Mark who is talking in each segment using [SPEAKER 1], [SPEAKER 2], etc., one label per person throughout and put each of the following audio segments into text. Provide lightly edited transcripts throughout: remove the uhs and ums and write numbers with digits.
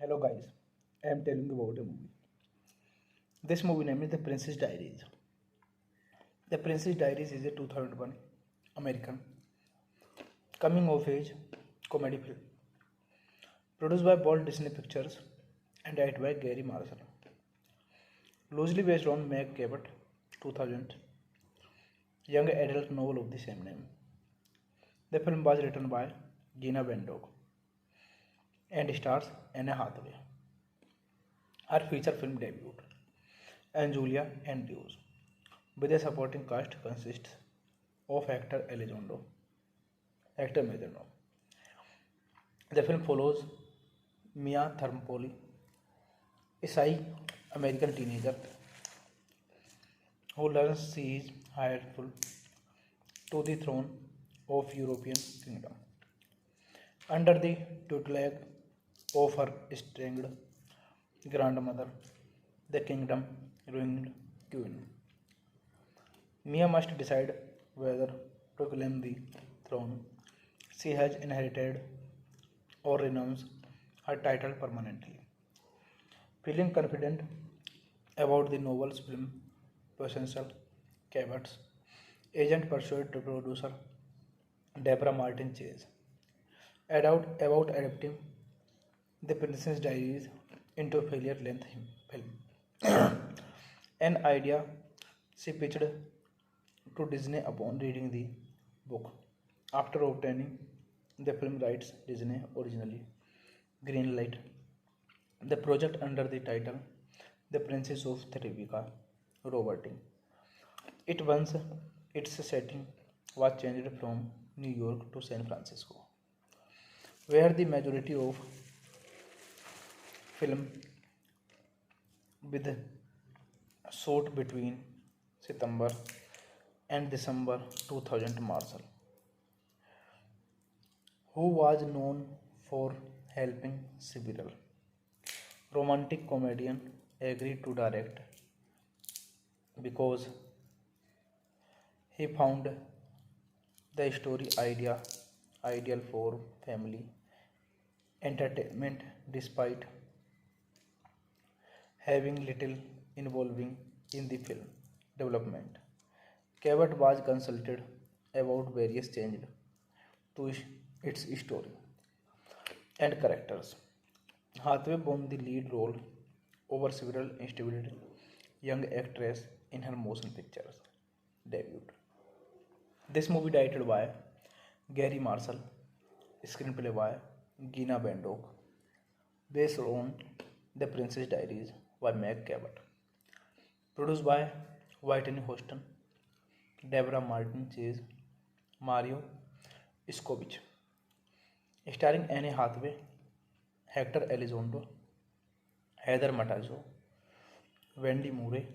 [SPEAKER 1] Hello guys, I am telling you about a movie. This movie name is The Princess Diaries. The Princess Diaries is a 2001 American coming of age comedy film produced by Walt Disney Pictures and directed by Gary Marshall. Loosely based on Meg Cabot 2000 young adult novel of the same name. The film was written by Gina Bendog and stars Anne Hathaway. Her feature film debut and Julia Andrews with a supporting cast consists of actor Elizondo, actor Medrano. The film follows Mia Thermopolis, a shy American teenager who learns she is rightful to the throne of European kingdom. Under the tutelage of her estranged grandmother, the kingdom ruined queen. Mia must decide whether to claim the throne she has inherited or renounce her title permanently. Feeling confident about the novel's film potential, Cabot's agent persuaded producer Deborah Martin Chase about adapting The Princess Diaries into a failure-length film. An idea she pitched to Disney upon reading the book. After obtaining the film rights, Disney originally greenlight the project under the title The Princess of Therivica Roberting. It once its setting was changed from New York to San Francisco, where the majority of film with shot between September and December 2000. Marshall, who was known for helping several romantic comedian, agreed to direct because he found the story ideal for family entertainment despite having little involving in the film development. Cabot was consulted about various changes to its story and characters. Hathaway won the lead role over several established young actresses in her motion pictures debut. This movie directed by Gary Marshall, screenplay by Gina Bendog, based on The Princess Diaries by Meg Cabot, produced by Whitney Houston, Deborah Martin Chase, Mario Iskovich, starring Anne Hathaway, Hector Elizondo, Heather Matazo, Wendy Murray,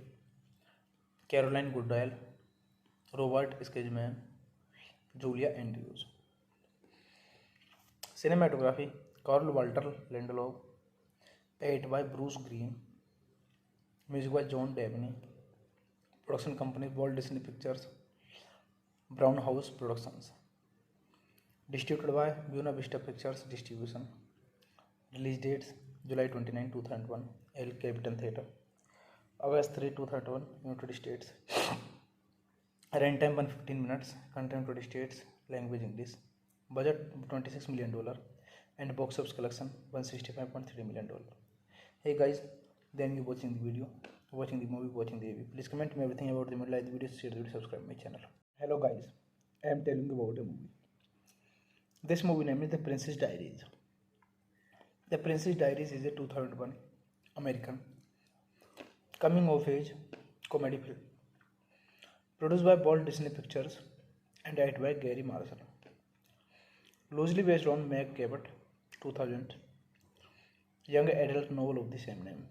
[SPEAKER 1] Caroline Goodale, Robert Skidman, Julia Andrews. Cinematography Carl Walter Lindelof, edited by Bruce Green, music by John Dabney, production company Walt Disney Pictures, Brown House Productions, distributed by Buena Vista Pictures Distribution. Release dates July 29, 2001, El Capitan Theatre, August 3, 2001, United States. Runtime 115 minutes, content 20 states, language English, budget $26 million, and box office collection $165.3 million. Hey guys, then you watching the video, watching the movie, watching the review. Please comment me everything about the movie, like the video, share the video, subscribe my channel. Hello guys, I am telling you about a movie. This movie name is The Princess Diaries. The Princess Diaries is a 2001 American coming of age comedy film produced by Walt Disney Pictures and directed by Gary Marshall. Loosely based on Meg Cabot 2000 young adult novel of the same name.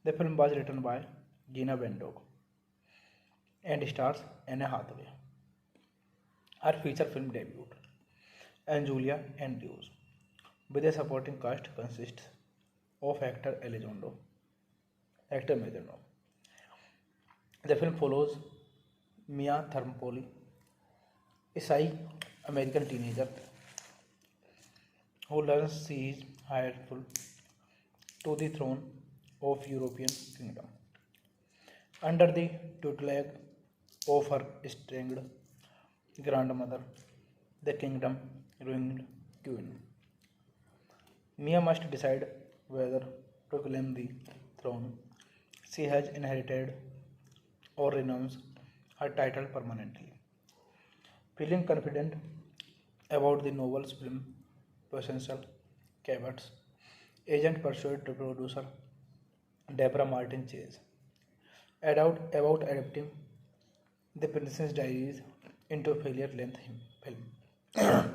[SPEAKER 1] The film was written by Gina Bendog and stars Anne Hathaway. Her feature film debut and Julia Andrews with a supporting cast consists of actor Elizondo, actor Medrano. The film follows Mia Thermopolis, a shy American teenager who learns she is rightful to the throne of European kingdom. Under the tutelage of her estranged grandmother, the kingdom ruined queen. Mia must decide whether to claim the throne she has inherited or renounce her title permanently. Feeling confident about the novel's film potential, Cabot's agent pursued to producer Deborah Martin Chase about adapting The Princess Diaries into a failure-length film.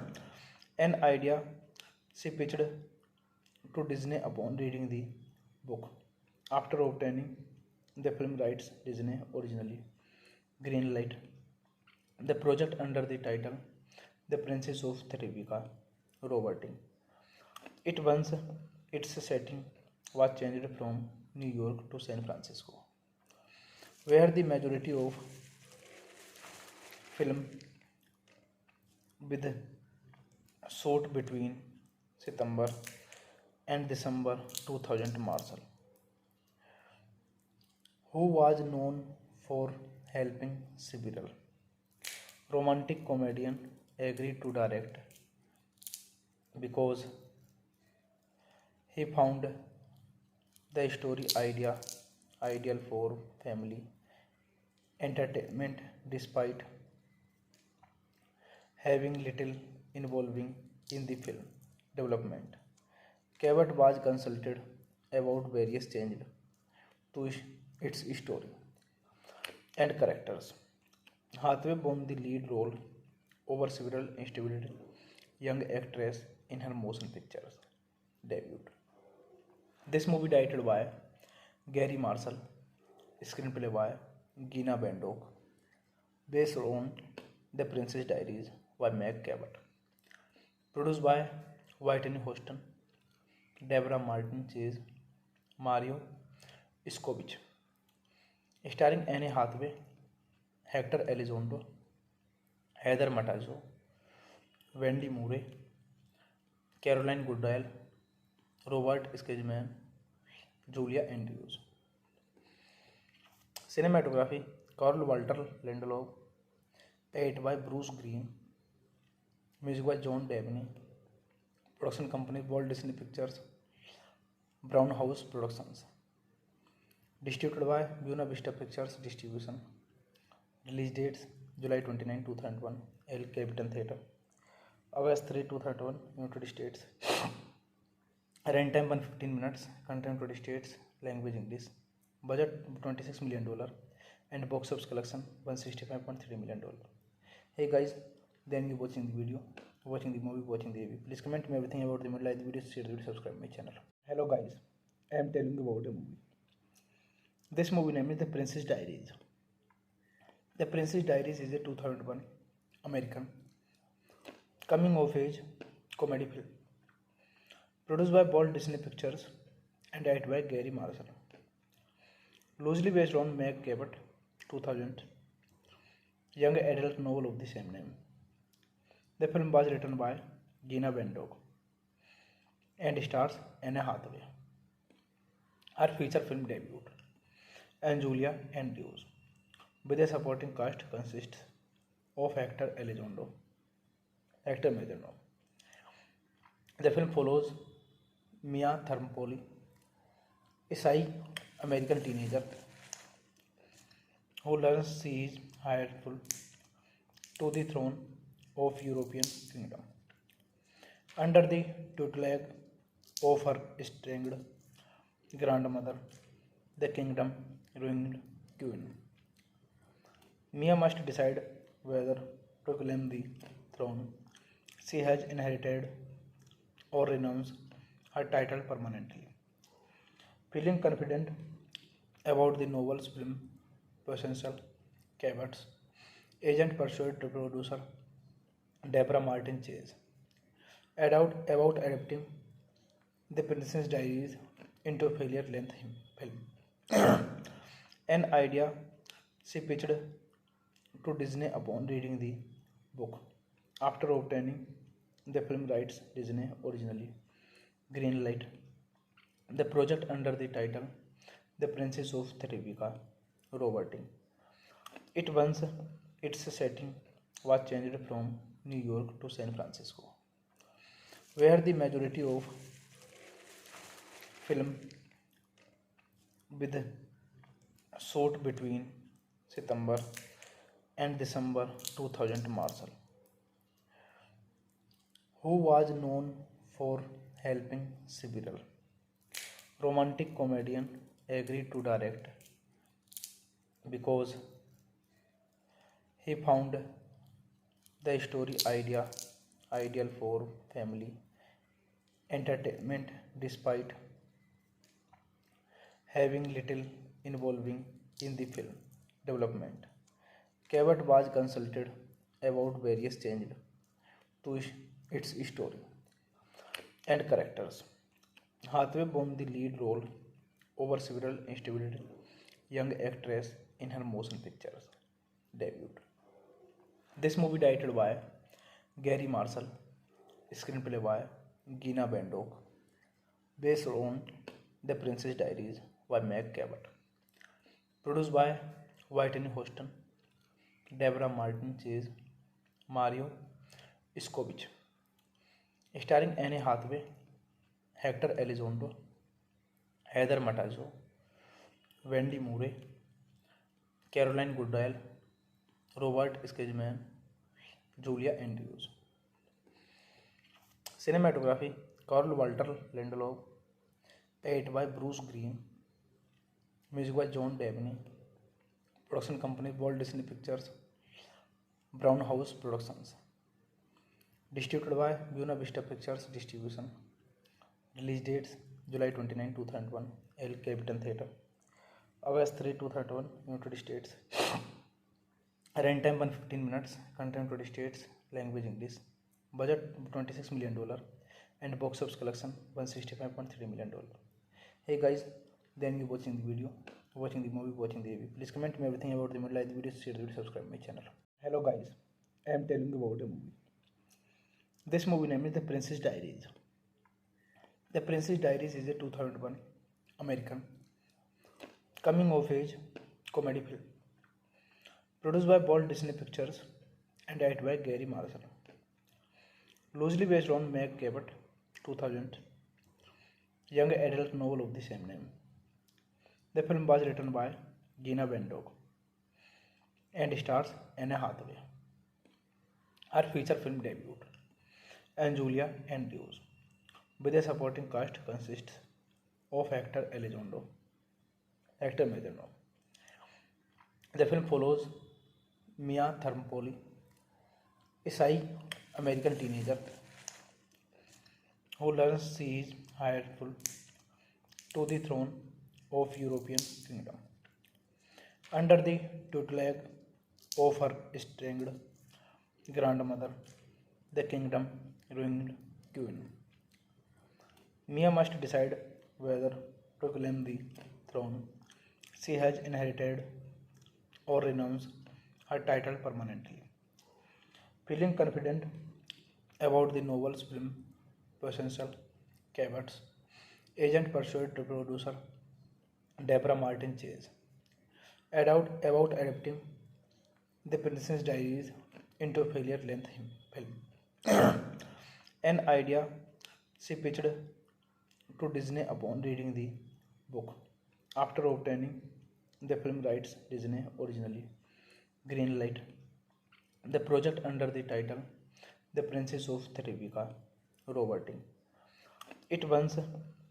[SPEAKER 1] An idea she pitched to Disney upon reading the book. After obtaining the film rights, Disney originally greenlight the project under the title The Princess of Terabithia Roberting. It once its setting was changed from New York to San Francisco, where the majority of film with shot between September and December 2000. Marshall, who was known for helping several romantic comedian, agreed to direct because he found the story ideal for family entertainment despite having little involving in the film development. Cabot was consulted about various changes to its story and characters. Hathaway won the lead role over several instability young actress in her motion pictures debut. This movie directed by Gary Marshall, screenplay by Gina Bandok, based on The Princess Diaries by Meg Cabot, produced by Whitney Houston, Deborah Martin Chase, Mario Iskovich, starring Anne Hathaway, Hector Elizondo, Heather Matazo, Wendy Murray, Caroline Goodale, Robert Skidman, Julia Andrews. Cinematography Carl Walter Lindelof, edited by Bruce Green, music by John Dabney, production company Walt Disney Pictures, Brown House Productions, distributed by Buena Vista Pictures Distribution. Release dates July 29, 2001, El Capitan Theatre, August 3, 2001, United States. Runtime 115 minutes, content 20 states, language English. Budget $26 million and box office collection $165.3 million. Hey guys, then you watching the video, watching the movie, watching the review. Please comment me everything about the movie, like the video, share the video, subscribe my channel. Hello guys, I am telling you about a movie. This movie name is The Princess Diaries. The Princess Diaries is a 2001 American coming of age comedy film produced by Walt Disney Pictures and directed by Gary Marshall. Loosely based on Meg Cabot 2000 young adult novel of the same name. The film was written by Gina Bandog and stars Anne Hathaway. Her feature film debut and Julia Andrews, with a supporting cast consists of Hector Elizondo, Hector Majorno. The film follows Mia Thermopolis, a shy American teenager who learns she is rightful to the throne of European kingdom. Under the tutelage of her estranged grandmother, the kingdom ruined queen. Mia must decide whether to claim the throne she has inherited or renounce her title permanently. Feeling confident about the novel's film potential, Cabot's agent pursued to producer Deborah Martin Chase about adapting The Princess Diaries into a failure-length film. An idea she pitched to Disney upon reading the book. After obtaining the film rights, Disney originally greenlight The project under the title The Princess of Terabithia, Roberting. It once its setting was changed from New York to San Francisco, where the majority of film with shot between September and December 2000. Marshall, who was known for helping several romantic comedian, agreed to direct because he found the story ideal for family entertainment despite having little involving in the film development. Cabot was consulted about various changes to its story and characters. Hathaway won the lead role over several instability young actress in her motion pictures debut. This movie directed by Gary Marshall, screenplay by Gina Bandok, based on The Princess Diaries by Meg Cabot, produced by Whitney Houston, Deborah Martin Chase, Mario Iskovich, starring Anne Hathaway, Hector Elizondo, Heather Matazo, Wendy Murray, Caroline Goodale, Robert Skidman, Julia Andrews. Cinematography Carl Walter Lindelof, edited by Bruce Green, music by John Dabney, production company Walt Disney Pictures, Brown House Productions, distributed by Buena Vista Pictures Distribution. Release dates July 29, 2001, El Capitan Theatre, August 3, 2001, United States. Runtime 115 minutes, content 20 states, language English. Budget $26 million and box office collection $165.3 million. Hey guys, then you watching the video, watching the movie, watching the AV. Please comment me everything about the movie, like the video, share the video, subscribe my channel. Hello guys, I am telling you about a movie. This movie name is The Princess Diaries. The Princess Diaries is a 2001 American coming of age comedy film produced by Walt Disney Pictures and directed by Gary Marshall. Loosely based on Meg Cabot 2000 young adult novel of the same name. The film was written by Gina Bandog and stars Anne Hathaway. Her feature film debut and Julia Andrews, with a supporting cast consists of actor Elizondo, actor Majorno. The film follows Mia Thermopolis, a shy American teenager who learns she is rightful to the throne of European kingdom under the tutelage of her estranged grandmother, the kingdom ruined queen. Mia must decide whether to claim the throne she has inherited or renounce her title permanently. Feeling confident about the novel's film potential, Cabot's agent persuaded producer Deborah Martin Chase about adapting The Princess Diaries into a feature-length film, an idea she pitched to Disney upon reading the book. After obtaining the film rights, Disney originally greenlighted the project under the title The Princess of Terabithia, Roberting. It once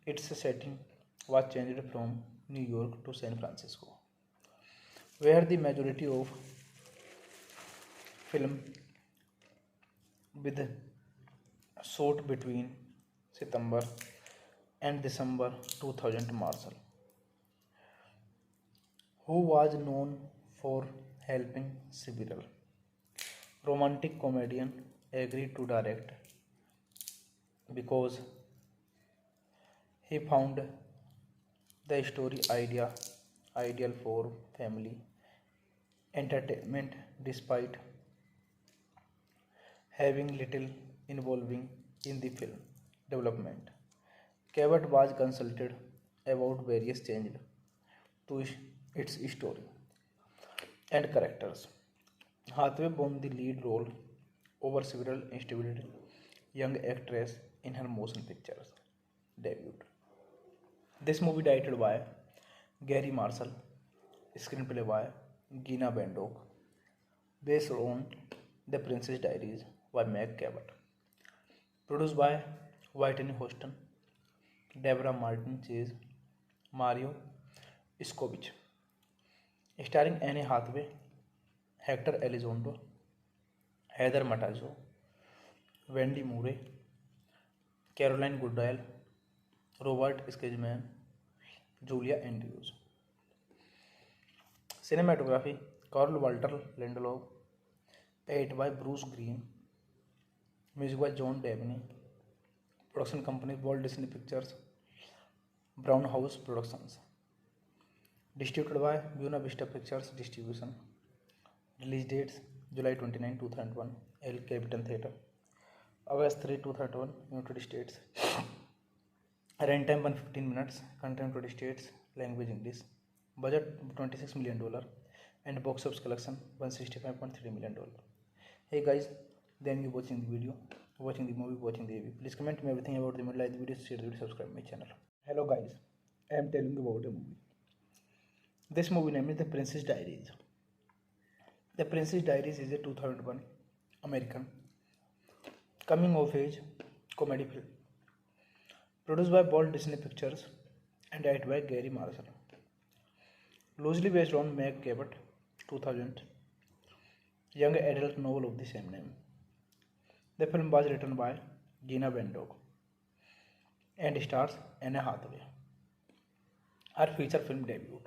[SPEAKER 1] its setting was changed from New York to San Francisco, where the majority of film with shot between September and December 2000. Marshall, who was known for helping several romantic comedian, agreed to direct because he found the story ideal for family entertainment despite having little involving in the film development. Cabot was consulted about various changes to its story and characters. Hathaway won the lead role over several instability young actress in her motion pictures debut. This movie directed by Gary Marshall, screenplay by Gina Bendock, based on The Princess Diaries by Meg Cabot, produced by Whitney Houston, Deborah Martin Chase, Mario Iskovich, starring Anne Hathaway, Hector Elizondo, Heather Matazo, Wendy Murray, Caroline Goodale, Robert Skidman, Julia Andrews. Cinematography Carl Walter Lindelof, edited by Bruce Green, music by John Dabney, production company Walt Disney Pictures, Brown House Productions, distributed by Buena Vista Pictures Distribution. Release dates July 29, 2001, El Capitan Theatre, August 3, 2001, United States. Runtime 115 minutes, content 20 states, language English, budget $26 million, and box office collection $165.3 million. Hey guys, then you watching the video, watching the movie, watching the AV. Please comment me everything about the movie, like the video, share the video, subscribe my channel. Hello guys, I am telling you about a movie. This movie name is The Princess Diaries. The Princess Diaries is a 2001 American coming of age comedy film produced by Walt Disney Pictures and directed by Gary Marshall. Loosely based on Meg Cabot 2000 young adult novel of the same name. The film was written by Gina Bendock and stars Anne Hathaway. Her feature film debut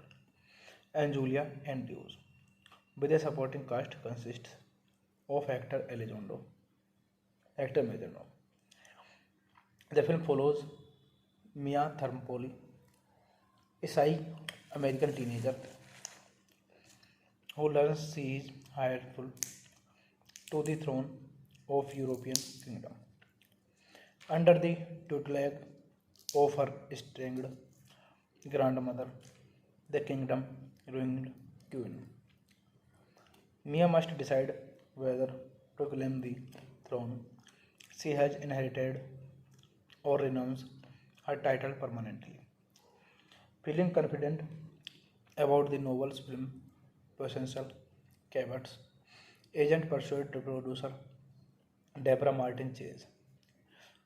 [SPEAKER 1] and Julia Andrews, with a supporting cast consists of Hector Elizondo, Hector Majorno. The film follows Mia Thermopolis, a shy American teenager who learns she is heirful to the throne of European kingdom under the tutelage of her estranged grandmother, the kingdom ruined queen. Mia must decide whether to claim the throne she has inherited or renounce her title permanently. Feeling confident about the novel's film potential, Cabot's agent persuaded producer Deborah Martin Chase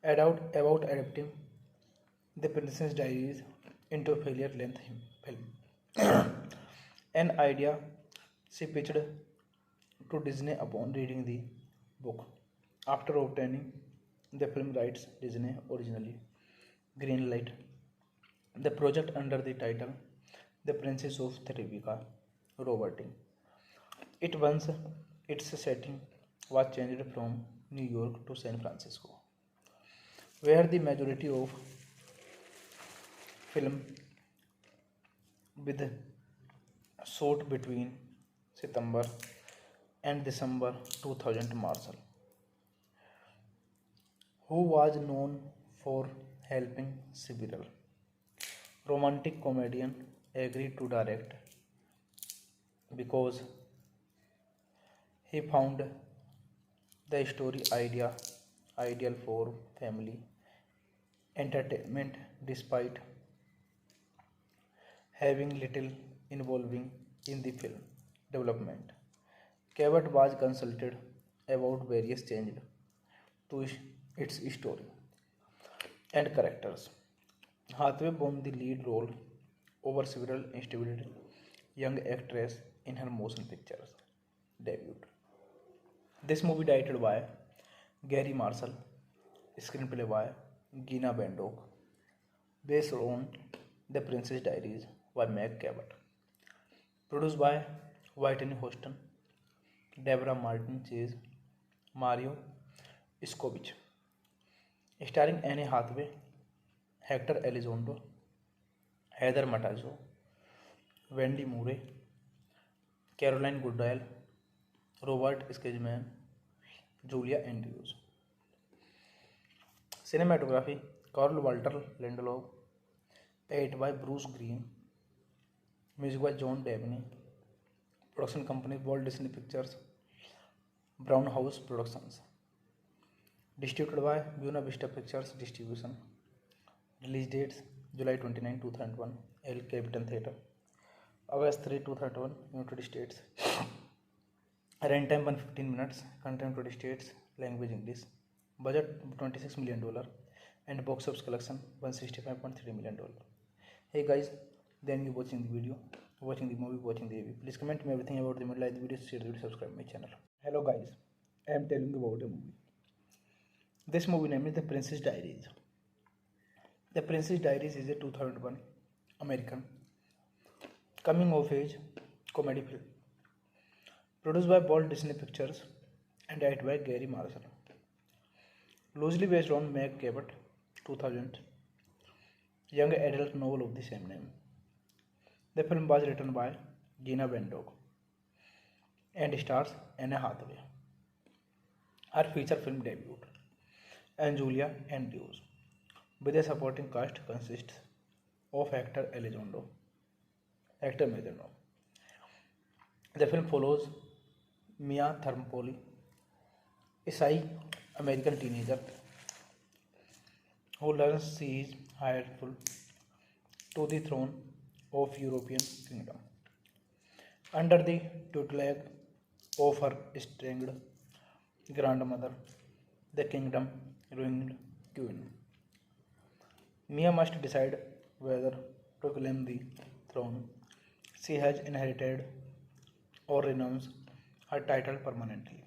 [SPEAKER 1] about adapting The Princess Diaries into a feature-length film. An idea she pitched to Disney upon reading the book. After obtaining the film rights, Disney originally greenlighted the project under the title The Princess of Therivica Roberting. Its setting was changed from New York to San Francisco, where the majority of film with shot between September and December 2000. Marshall, who was known for helping several romantic comedian, agreed to direct because he found the story ideal for family entertainment despite having little involving in the film development. Cabot was consulted about various changes to its story and characters. Hathaway won the lead role over several instability young actress in her motion pictures debut. This movie directed by Gary Marshall, screenplay by Gina Bendock, based on The Princess Diaries by Meg Cabot, produced by Whitney Houston, Deborah Martin Chase, Mario Iskovich, starring Anne Hathaway, Hector Elizondo, Heather Matazo, Wendy Murray, Caroline Goodale, Robert Skidman, Julia Andrews. Cinematography Carl Walter Lindelof, paid by Bruce Green, music by John Dabney, production company Walt Disney Pictures, Brown House Productions, distributed by Buena Vista Pictures Distribution. Release dates July 29, 2001, El Capitan Theatre, August 3, 2001, United States. Runtime 115 minutes, content 20 states, language English, budget $26 million, and box office collection $165.3 million. Hey guys, then you watching the video, watching the movie, watching the AV. Please comment me everything about the movie, like the video, share the video, subscribe my channel. Hello guys, I am telling you about a movie. This movie name is The Princess Diaries. The Princess Diaries is a 2001 American coming of age comedy film produced by Walt Disney Pictures and directed by Gary Marshall. Loosely based on Meg Cabot 2000 young adult novel of the same name. The film was written by Gina Vendog and stars Anne Hathaway. Her feature film debut and Julia Andrews, with a supporting cast consists of actor Majorno. The film follows Mia Thermopolis, a shy American teenager who learns she is heirful to the throne of European kingdom under the tutelage of her estranged grandmother, the kingdom ruined queen. Mia must decide whether to claim the throne she has inherited or renounce her title permanently.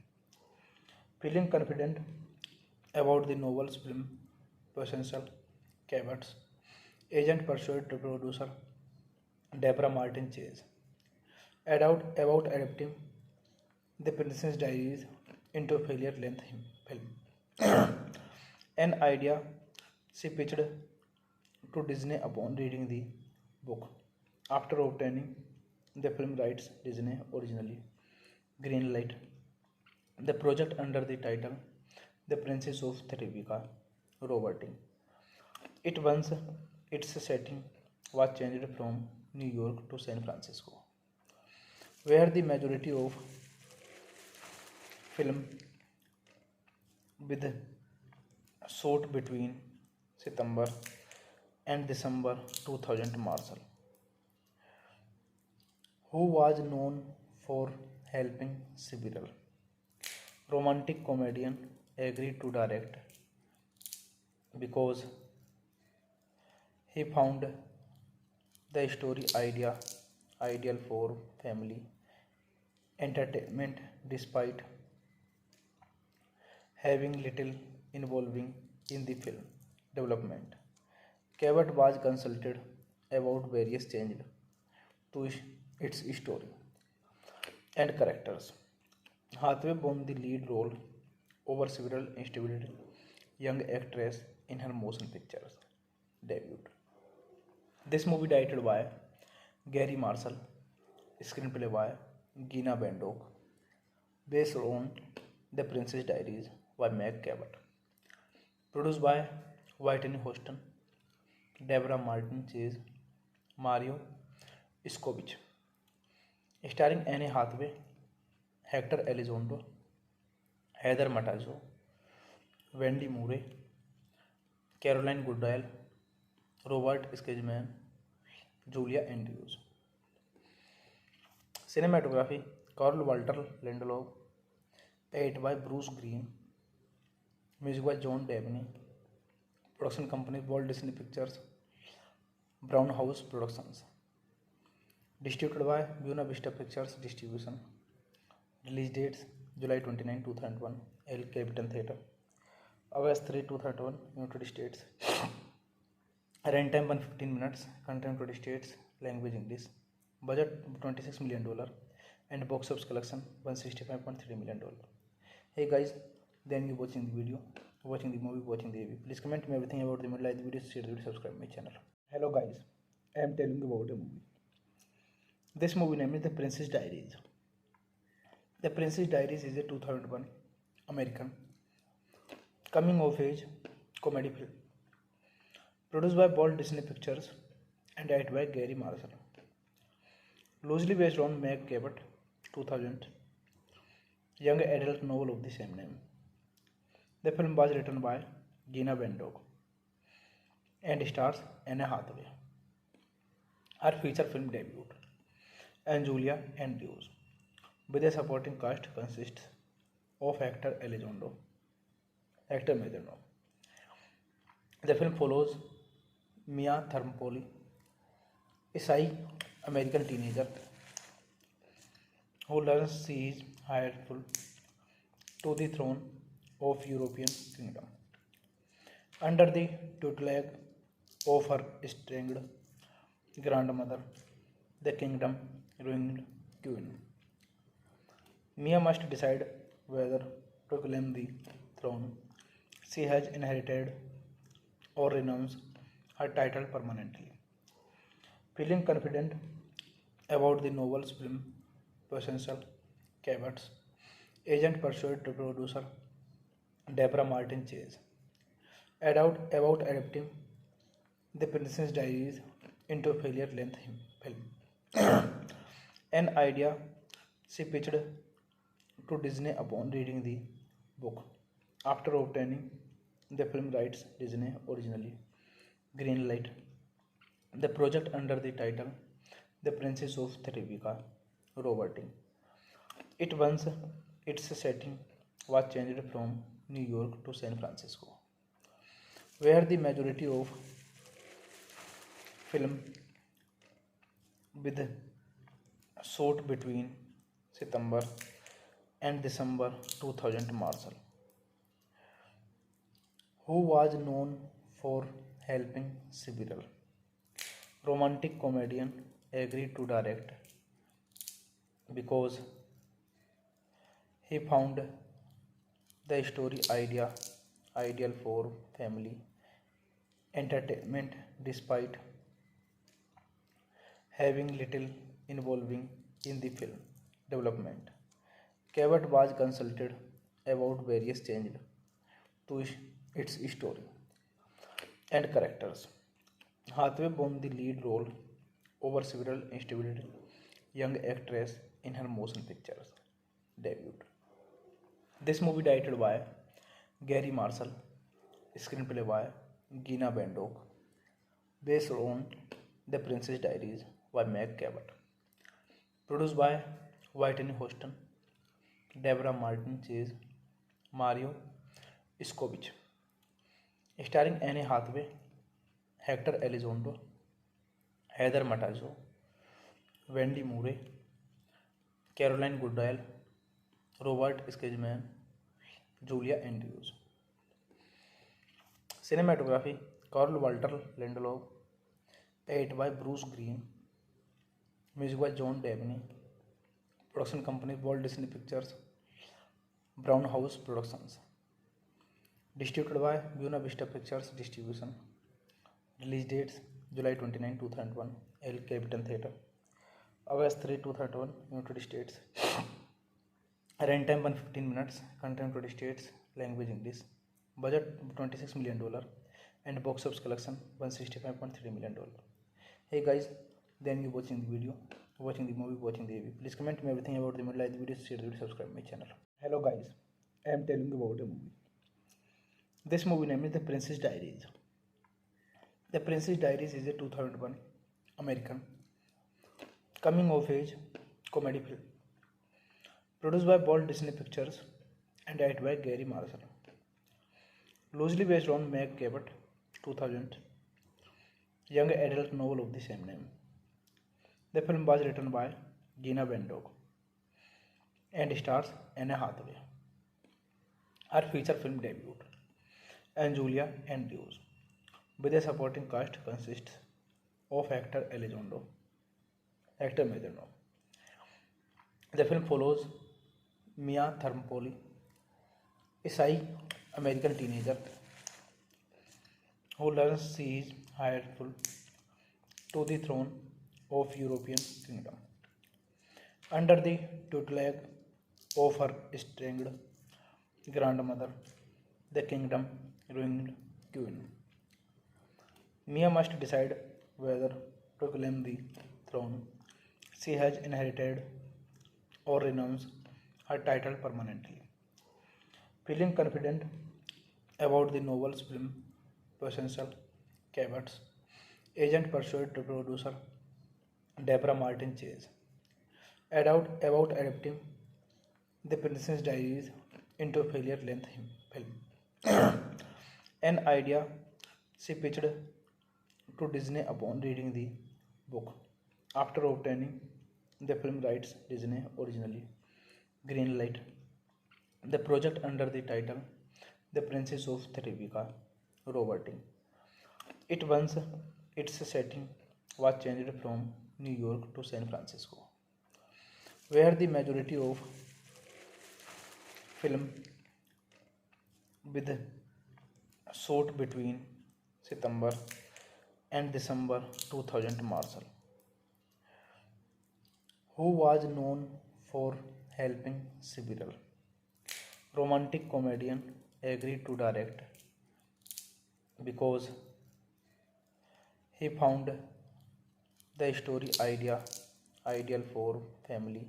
[SPEAKER 1] Feeling confident about the novel's film potential, Cabot's agent persuaded producer Deborah Martin Chase about adapting The Princess Diaries into a feature-length film, an idea she pitched to Disney upon reading the book. After obtaining the film rights, Disney originally greenlit the project under the title The Princess of Therivica Roberting. Its setting was changed from New York to San Francisco, where the majority of film with shot between September and December 2000. Marshall, who was known for helping several romantic comedian, agreed to direct because he found the story ideal for family entertainment despite having little involving in the film development. Cabot was consulted about various changes to its story and characters. Hathaway won the lead role over several established young actresses in her motion pictures debut. This movie directed by Gary Marshall, screenplay by Gina Bandok, based on The Princess Diaries by Meg Cabot, produced by Whitney Houston, Deborah Martin Chase, Mario Iskovich, starring Anne Hathaway, Hector Elizondo, Heather Matazo, Wendy Murray, Caroline Goodale, Robert Skidman, Julia Andrews. Cinematography Carl Walter Lindelof, paid by Bruce Green, music by John Dabney, production company Walt Disney Pictures, Brown House Productions, distributed by Buena Vista Pictures Distribution. Release dates July 29, 2001, El Capitan Theatre, August 3, 2001, United States. Runtime 115 minutes, content 20 states, language English, budget $26 million, and box office collection $165.3 million. Hey guys, then you watching the video, watching the movie, watching the AV. Please comment me everything about the movie, like the video, share the video, subscribe my channel. Hello guys, I am telling you about a movie. This movie name is The Princess Diaries. The Princess Diaries is a 2001 American coming of age comedy film Produced by Walt Disney Pictures and edited by Gary Marshall. Loosely based on Meg Cabot 2000 young adult novel of the same name. The film was written by Gina Bendog and stars Anne Hathaway. Her feature film debut and Julia Andrews with a supporting cast consists of actor Elizondo, actor Majorno. The film follows Mia Thermopolis, a shy American teenager who learns she is rightful to the throne of European kingdom. Under the tutelage of her estranged grandmother, the kingdom ruined queen. Mia must decide whether to claim the throne she has inherited or renounce her title permanently. Feeling confident about the novel's film potential, Cabot's agent persuaded producer Deborah Martin Chase about adapting The Princess Diaries into a failure-length film. An idea she pitched to Disney upon reading the book. After obtaining the film rights, Disney originally greenlighted the project under the title The Princess of Terabithia Roberting. It once its setting was changed from New York to San Francisco, where the majority of film with shot between September and December 2000. Marshall, who was known for helping several romantic comedian, agreed to direct because he found the story ideal for family entertainment despite having little involving in the film development. Cabot was consulted about various changes to its story and characters. Hathaway won the lead role over several established young actresses in her motion pictures debut. This movie directed by Gary Marshall, screenplay by Gina Bendog, based on The Princess Diaries by Meg Cabot, produced by Whitney Houston, Deborah Martin Chase, Mario Iskovich, starring Anne Hathaway, Hector Elizondo, Heather Matazo, Wendy Murray, Caroline Goodale, Robert Skidman, Julia Andrews. Cinematography Carl Walter Lindelof, edited by Bruce Green, music by John Dabney, production company Walt Disney Pictures, Brown House Productions, distributed by Buena Vista Pictures Distribution. Release dates July 29, 2001, El Capitan Theatre, August 3, 2001, United States. Runtime 115 minutes, content 20 states, language English, budget $26 million, and box office collection $165.3 million. Hey guys, then you watching the video, watching the movie, watching the AV. Please comment me everything about the movie, like the video, share the video, subscribe my channel. Hello guys, I am telling you about a movie. This movie name is The Princess Diaries. The Princess Diaries is a 2001 American coming of age comedy film produced by Walt Disney Pictures and edited by Gary Marshall. Loosely based on Meg Cabot 2000 young adult novel of the same name. The film was written by Gina Bendog and stars Anne Hathaway. Her feature film debut and Julia Andrews with a supporting cast consists of actor Elizondo, actor Majorno. The film follows Mia Thermopolis, a shy American teenager who learns she is rightful to the throne of European kingdom. Under the tutelage of her estranged grandmother, the kingdom ruined queen. Mia must decide whether to claim the throne she has inherited or renounce her title permanently. Feeling confident about the novel's film potential, Cabot's agent persuaded producer Deborah Martin Chase about adapting The Princess Diaries into a failure-length film. An idea she pitched to Disney upon reading the book. After obtaining the film rights, Disney originally greenlight the project under the title The Princess of Terabithia Roberting. It once its setting was changed from New York to San Francisco, where the majority of film with shot between September and December 2000. Marshall, who was known for helping several romantic comedian, agreed to direct because he found the story ideal for family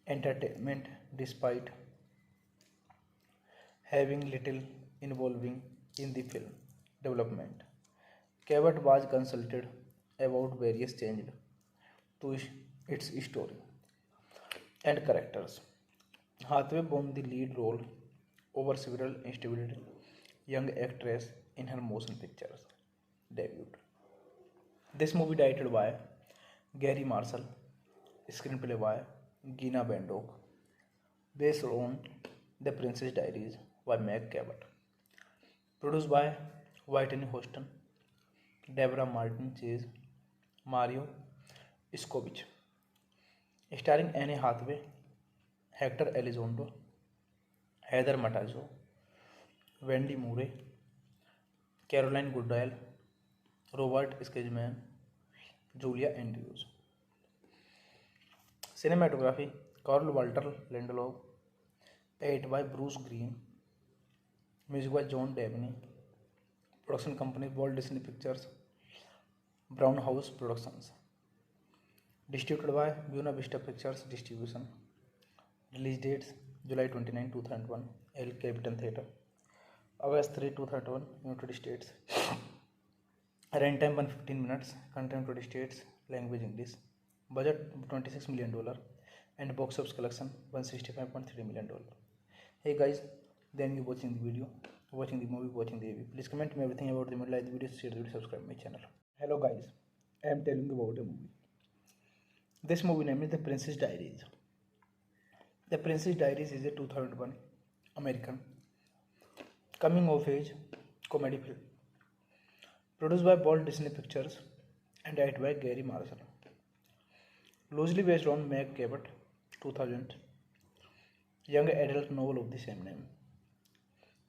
[SPEAKER 1] entertainment despite having little involving in the film development. Cabot was consulted about various changes to its story and characters. Hathaway won the lead role over several established young actresses in her motion pictures debut. This movie directed by Gary Marshall, screenplay by Gina Bandock, based on The Princess Diaries by Meg Cabot, produced by Whitney Houston, Deborah Martin Chase, Mario Iskovich, starring Anne Hathaway, Hector Elizondo, Heather Matazo, Wendy Murray, Caroline Goodale, Robert Skidman, Julia Andrews. Cinematography Carl Walter Lindelof, edited by Bruce Green, music by John Dabney, production company Walt Disney Pictures, Brown House Productions, distributed by Buena Vista Pictures Distribution. Release dates July 29, 2001, El Capitan Theatre, August 3, 2001, United States. Runtime 115 minutes, content 20 states, language English, budget $26 million, and box office collection $165.3 million. Hey guys, then you watching the video, watching the movie, watching the AV. Please comment me everything about the movie, like the video, share the video, subscribe my channel. Hello guys, I am telling you about a movie. This movie name is The Princess Diaries. The Princess Diaries is a 2001 American coming of age comedy film produced by Walt Disney Pictures and directed by Gary Marshall. Loosely based on Meg Cabot 2000 young adult novel of the same name.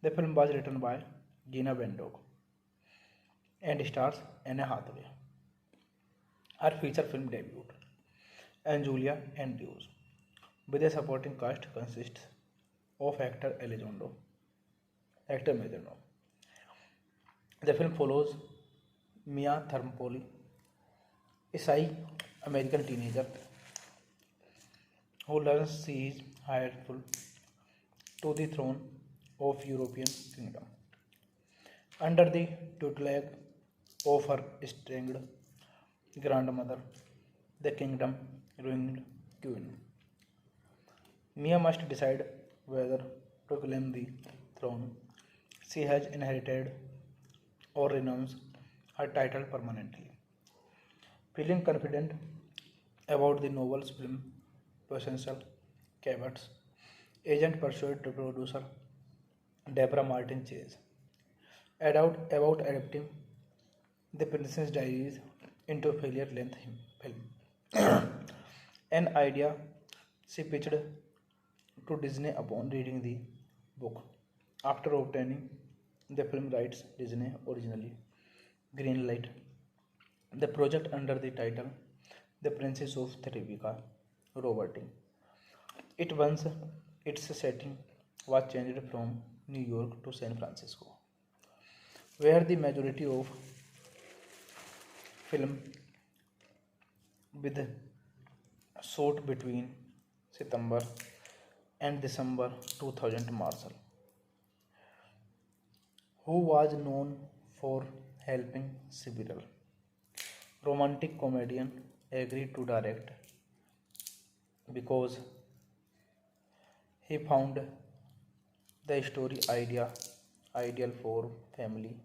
[SPEAKER 1] The film was written by Gina Bandock and stars Anne Hathaway. Her feature film debut and Julia Andrews, with a supporting cast consists of Hector Elizondo, Hector Majorno. The film follows Mia Thermopolis, a shy American teenager who learns she is heirful to the throne of European kingdom under the tutelage of her estranged grandmother, the kingdom ruined queen. Mia must decide whether to claim the throne she has inherited or renounce her title permanently. Feeling confident about the novel's film potential, Cabot's agent persuaded producer Deborah Martin Chase about adapting The Princess Diaries into a failure-length film. An idea she pitched to Disney upon reading the book. After obtaining the film rights, Disney originally greenlight the project under the title The Princess of Terabithia Roberting. It once its setting was changed from New York to San Francisco, where the majority of film with shot between September and December 2000. Marshall, who was known for helping several romantic comedian, agreed to direct because he found the story ideal for family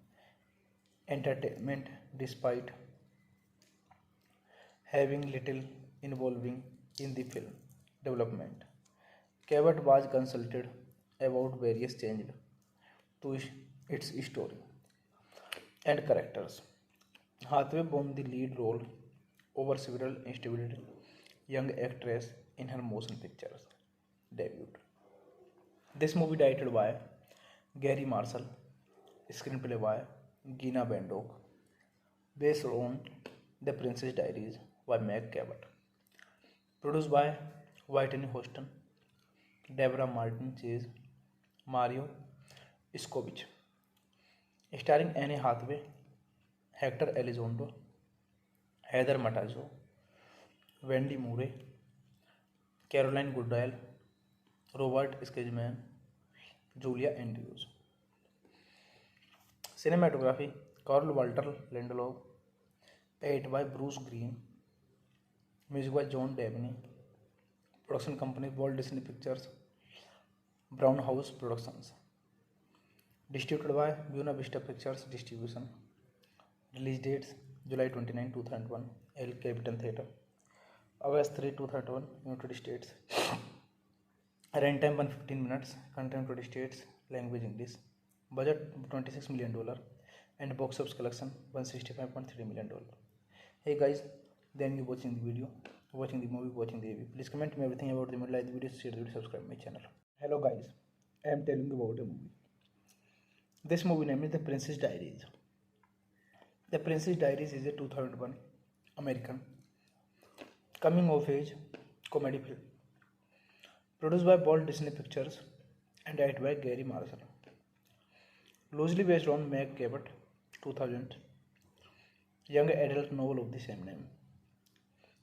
[SPEAKER 1] entertainment despite having little involving in the film development. Cabot was consulted about various changes to its story and characters. Hathaway won the lead role over several instability young actress in her motion pictures debut. This movie directed by Gary Marshall, screenplay by Gina Bandok, based on The Princess Diaries by Meg Cabot, produced by Whitney Houston, Deborah Martin Chase, Mario Iskovich, starring Anne Hathaway, Hector Elizondo, Heather Matazo, Wendy Murray, Caroline Goodale, Robert Skidman, Julia Andrews. Cinematography Carl Walter Lindelof, edited by Bruce Green, music by John Dabney, production company Walt Disney Pictures, Brown House Productions, distributed by Buena Vista Pictures Distribution. Release dates July 29, 2001, El Capitan Theatre, August 3, 2001, United States. Runtime 115 minutes, content 20 states, language English. Budget $26 million and box office collection $165.3 million. Hey guys, then you watching the video, watching the movie, watching the review. Please comment me everything about the movie, like the video, share the video, subscribe my channel. Hello guys, I am telling you about a movie. This movie name is The Princess Diaries. The Princess Diaries is a 2001 American coming of age comedy film produced by Walt Disney Pictures and directed by Gary Marshall. Loosely based on Meg Cabot 2000 young adult novel of the same name.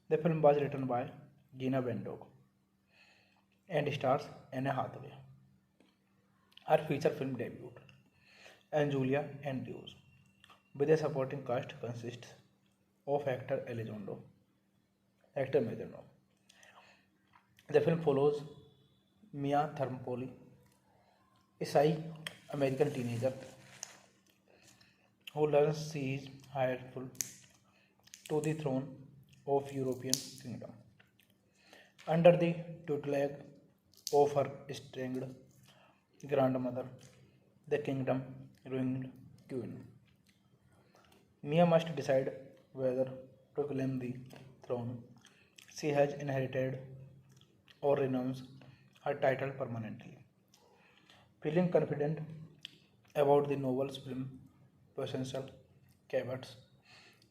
[SPEAKER 1] The film was written by Gina Bandog and stars Anne Hathaway. Her feature film debut and Julia Andrews, with a supporting cast consists of actor Elizondo, actor Majorno. The film follows Mia Thermopolis, a shy American teenager who learns she is rightful to the throne of European kingdom under the tutelage of her estranged grandmother, the kingdom ruined queen. Mia must decide whether to claim the throne she has inherited or renounce her title permanently. Feeling confident about the novel's film potential, Cabot's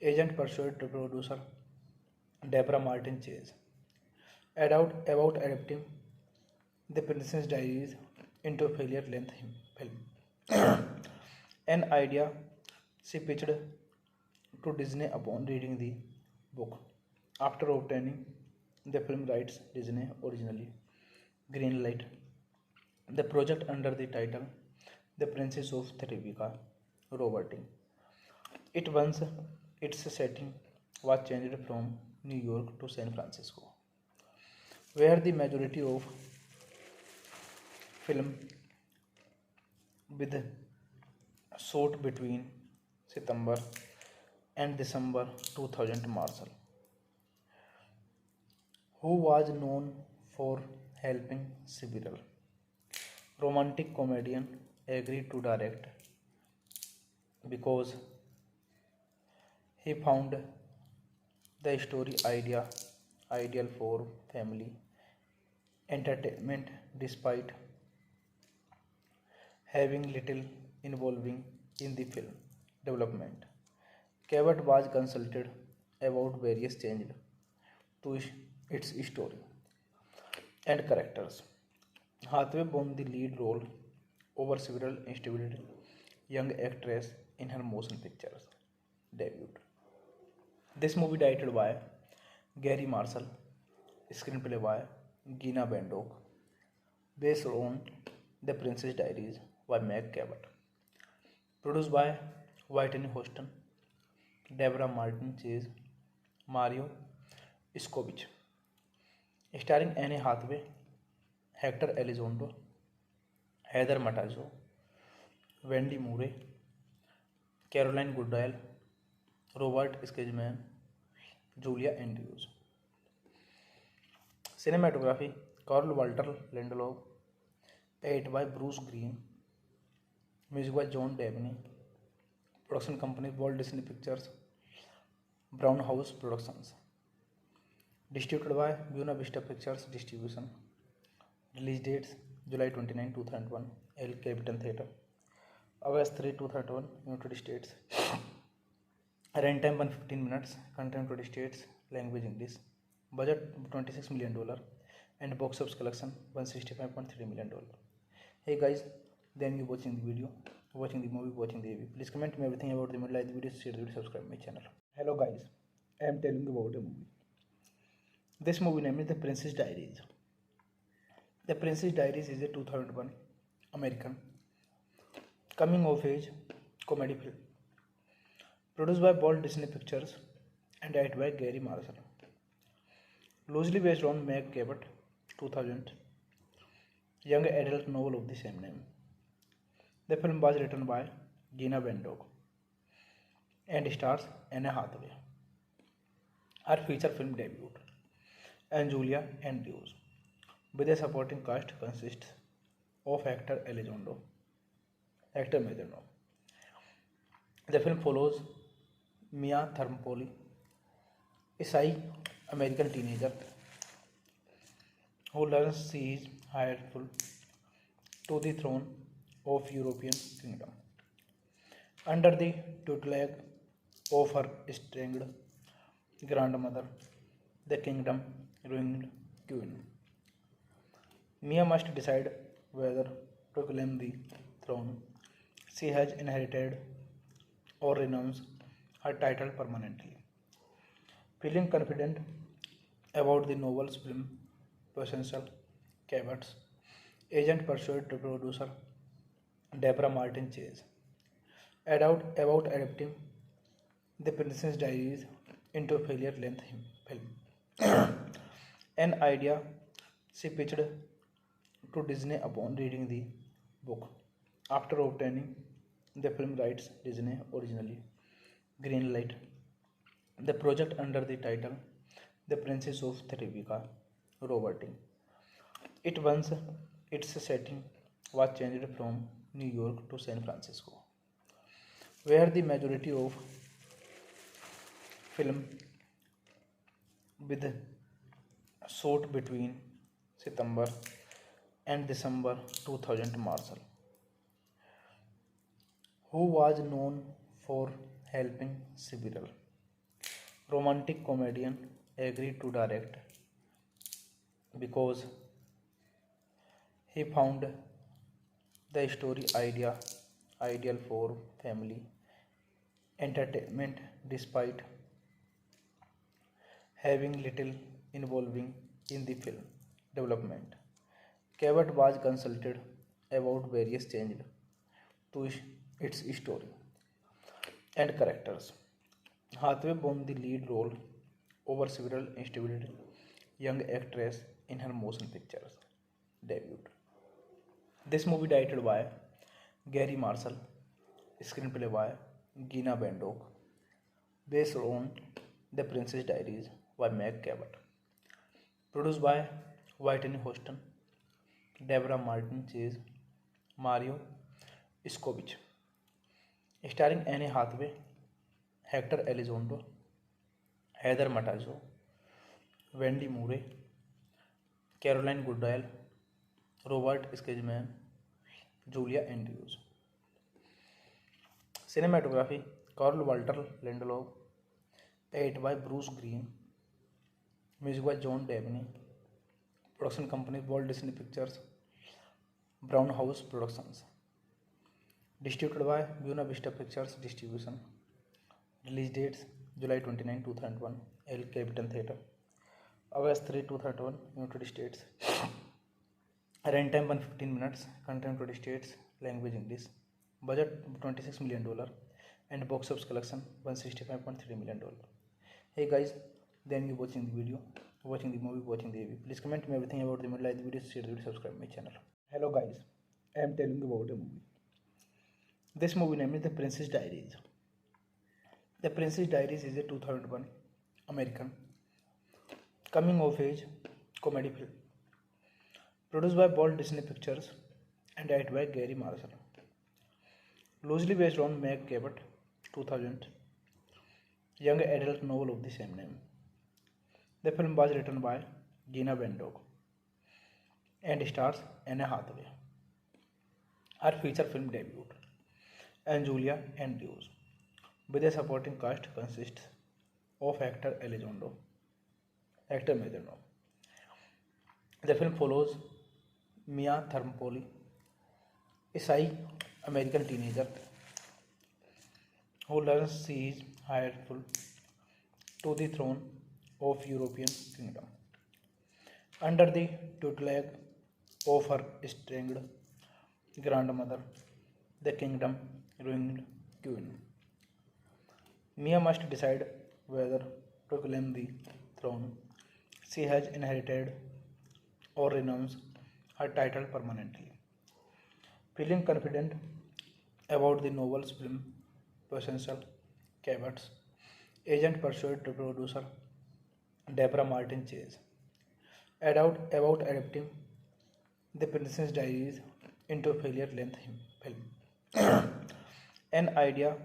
[SPEAKER 1] agent persuaded producer Deborah Martin Chase about adapting The Princess Diaries into a failure-length film. An idea she pitched to Disney upon reading the book. After obtaining the film rights, Disney originally greenlighted the project under the title The Princess of Therivica Roberting. It once its setting was changed from New York to San Francisco, where the majority of film with shot between September and December 2000. Marshall, who was known for helping several romantic comedian, agreed to direct because he found the story ideal for family entertainment despite having little involving in the film development. Cabot was consulted about various changes to its story and characters. Hathaway won the lead role over several instability young actress in her motion pictures debut. This movie directed by Gary Marshall, screenplay by Gina Bandok, based on The Princess Diaries by Meg Cabot, produced by Whitney Houston, Deborah Martin Chase, Mario Iskovich, starring Anne Hathaway, Hector Elizondo, Heather Matazo, Wendy Murray, Caroline Goodale, Robert Skidman, Julia Andrews. Cinematography Carl Walter Lindelof, edited by Bruce Green, music by John Dabney, production company Walt Disney Pictures, Brown House Productions, distributed by Buena Vista Pictures Distribution. Release dates July 29, 2001, El Capitan Theatre, August 3, 2001, United States. Runtime 115 minutes, content 20 states, language English, budget $26 million, and box office collection $165.3 million. Hey guys, then you watching the video, watching the movie, watching the AV. Please comment me everything about the movie, like the video, share the video, subscribe my channel. Hello guys, I am telling you about a movie. This movie name is The Princess Diaries. The Princess Diaries is a 2001 American coming of age comedy film produced by Walt Disney Pictures and directed by Gary Marshall. Loosely based on Meg Cabot 2000 young adult novel of the same name. The film was written by Gina Bandog and stars Anne Hathaway. Her feature film debut, and Julia Andrews, with a supporting cast consists of actor Elizondo, actor Majorno. The film follows Mia Thermopolis, a shy American teenager who learns she is rightful to the throne of European kingdom under the tutelage of her estranged grandmother, the kingdom ruined queen. Mia must decide whether to claim the throne she has inherited or renounce her title permanently. Feeling confident about the novel's film potential, Cabot's agent persuaded producer Deborah Martin Chase about adapting The Princess Diaries into a feature-length film, an idea she pitched to Disney upon reading the book. After obtaining the film rights, Disney originally greenlighted the project under the title The Princess of Therivica Roberting. It once its setting was changed from New York to San Francisco, where the majority of film with shot between September and December 2000. Marshall, who was known for helping several romantic comedian, agreed to direct because he found the story ideal for family entertainment despite having little involving in the film development. Cabot was consulted about various changes to its story and characters. Hathaway won the lead role over several established young actresses in her motion pictures debut. This movie directed by Gary Marshall, screenplay by Gina Bandok, based on The Princess Diaries by Meg Cabot, produced by Whitney Houston, Deborah Martin Chase, Mario Iskovich, starring Anne Hathaway, Hector Elizondo, Heather Matazo, Wendy Murray, Caroline Goodale, Robert Skidman, Julia Andrews. Cinematography Carl Walter Lindelof, edited by Bruce Green, music by John Dabney, production company Walt Disney Pictures, Brown House Productions, distributed by Buena Vista Pictures Distribution. Release dates July 29, 2001, El Capitan Theatre. August 3, 2001, United States. Runtime 115 minutes. Content 20 states. Language English. Budget $26 million. And box office collection $165.3 million. Hey guys, then you watching the video, watching the movie, watching the AV. Please comment me everything about the movie, like the video, share the video, subscribe my channel. Hello guys, I am telling you about a movie. This movie name is The Princess Diaries. The Princess Diaries is a 2001 American coming of age comedy film produced by Walt Disney Pictures and directed by Gary Marshall. Loosely based on Meg Cabot 2000 young adult novel of the same name. The film was written by Gina Vendog and stars Anne Hathaway. Her feature film debut and Julia Andrews, with a supporting cast consists of actor Majorno. The film follows Mia Thermopolis, a shy American teenager who learns she is heirful to the throne of European kingdom under the tutelage of her estranged grandmother, the kingdom ruined queen. Mia must decide whether to claim the throne she has inherited or renounce her title permanently. Feeling confident about the novel's film potential, Cabot's agent persuaded producer Deborah Martin Chase about adapting The Princess Diaries into a feature-length film. An idea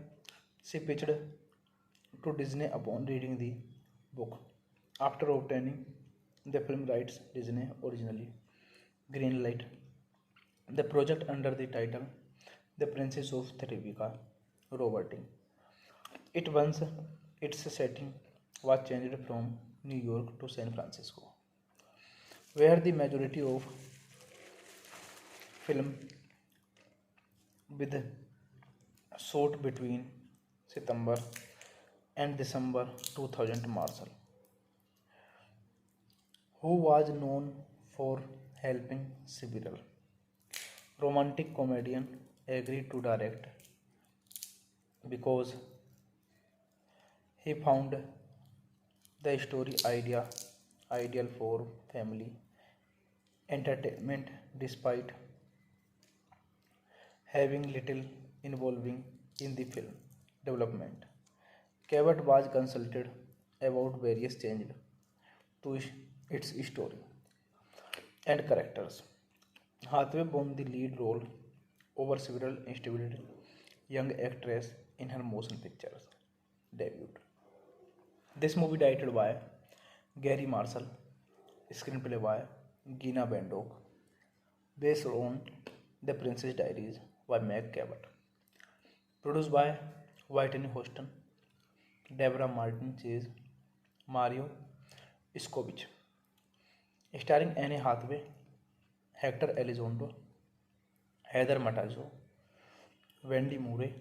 [SPEAKER 1] she pitched to Disney upon reading the book. After obtaining the film rights, Disney originally greenlighted the project under the title The Princess of Therivica Roberting. Its setting was changed from New York to San Francisco, where the majority of film with shot between September and December 2000. Marshall, who was known for helping several romantic comedian, agreed to direct because he found the story ideal for family entertainment despite having little involving in the film development. Cabot was consulted about various changes to its story and characters. Hathaway won the lead role over several established young actresses in her motion pictures debut. This movie directed by Gary Marshall, screenplay by Gina Bandok, based on The Princess Diaries by Meg Cabot, produced by Whitney Houston, Deborah Martin Chase, Mario Iskovich, starring Anne Hathaway, Hector Elizondo, Heather Matazo, Wendy Murray,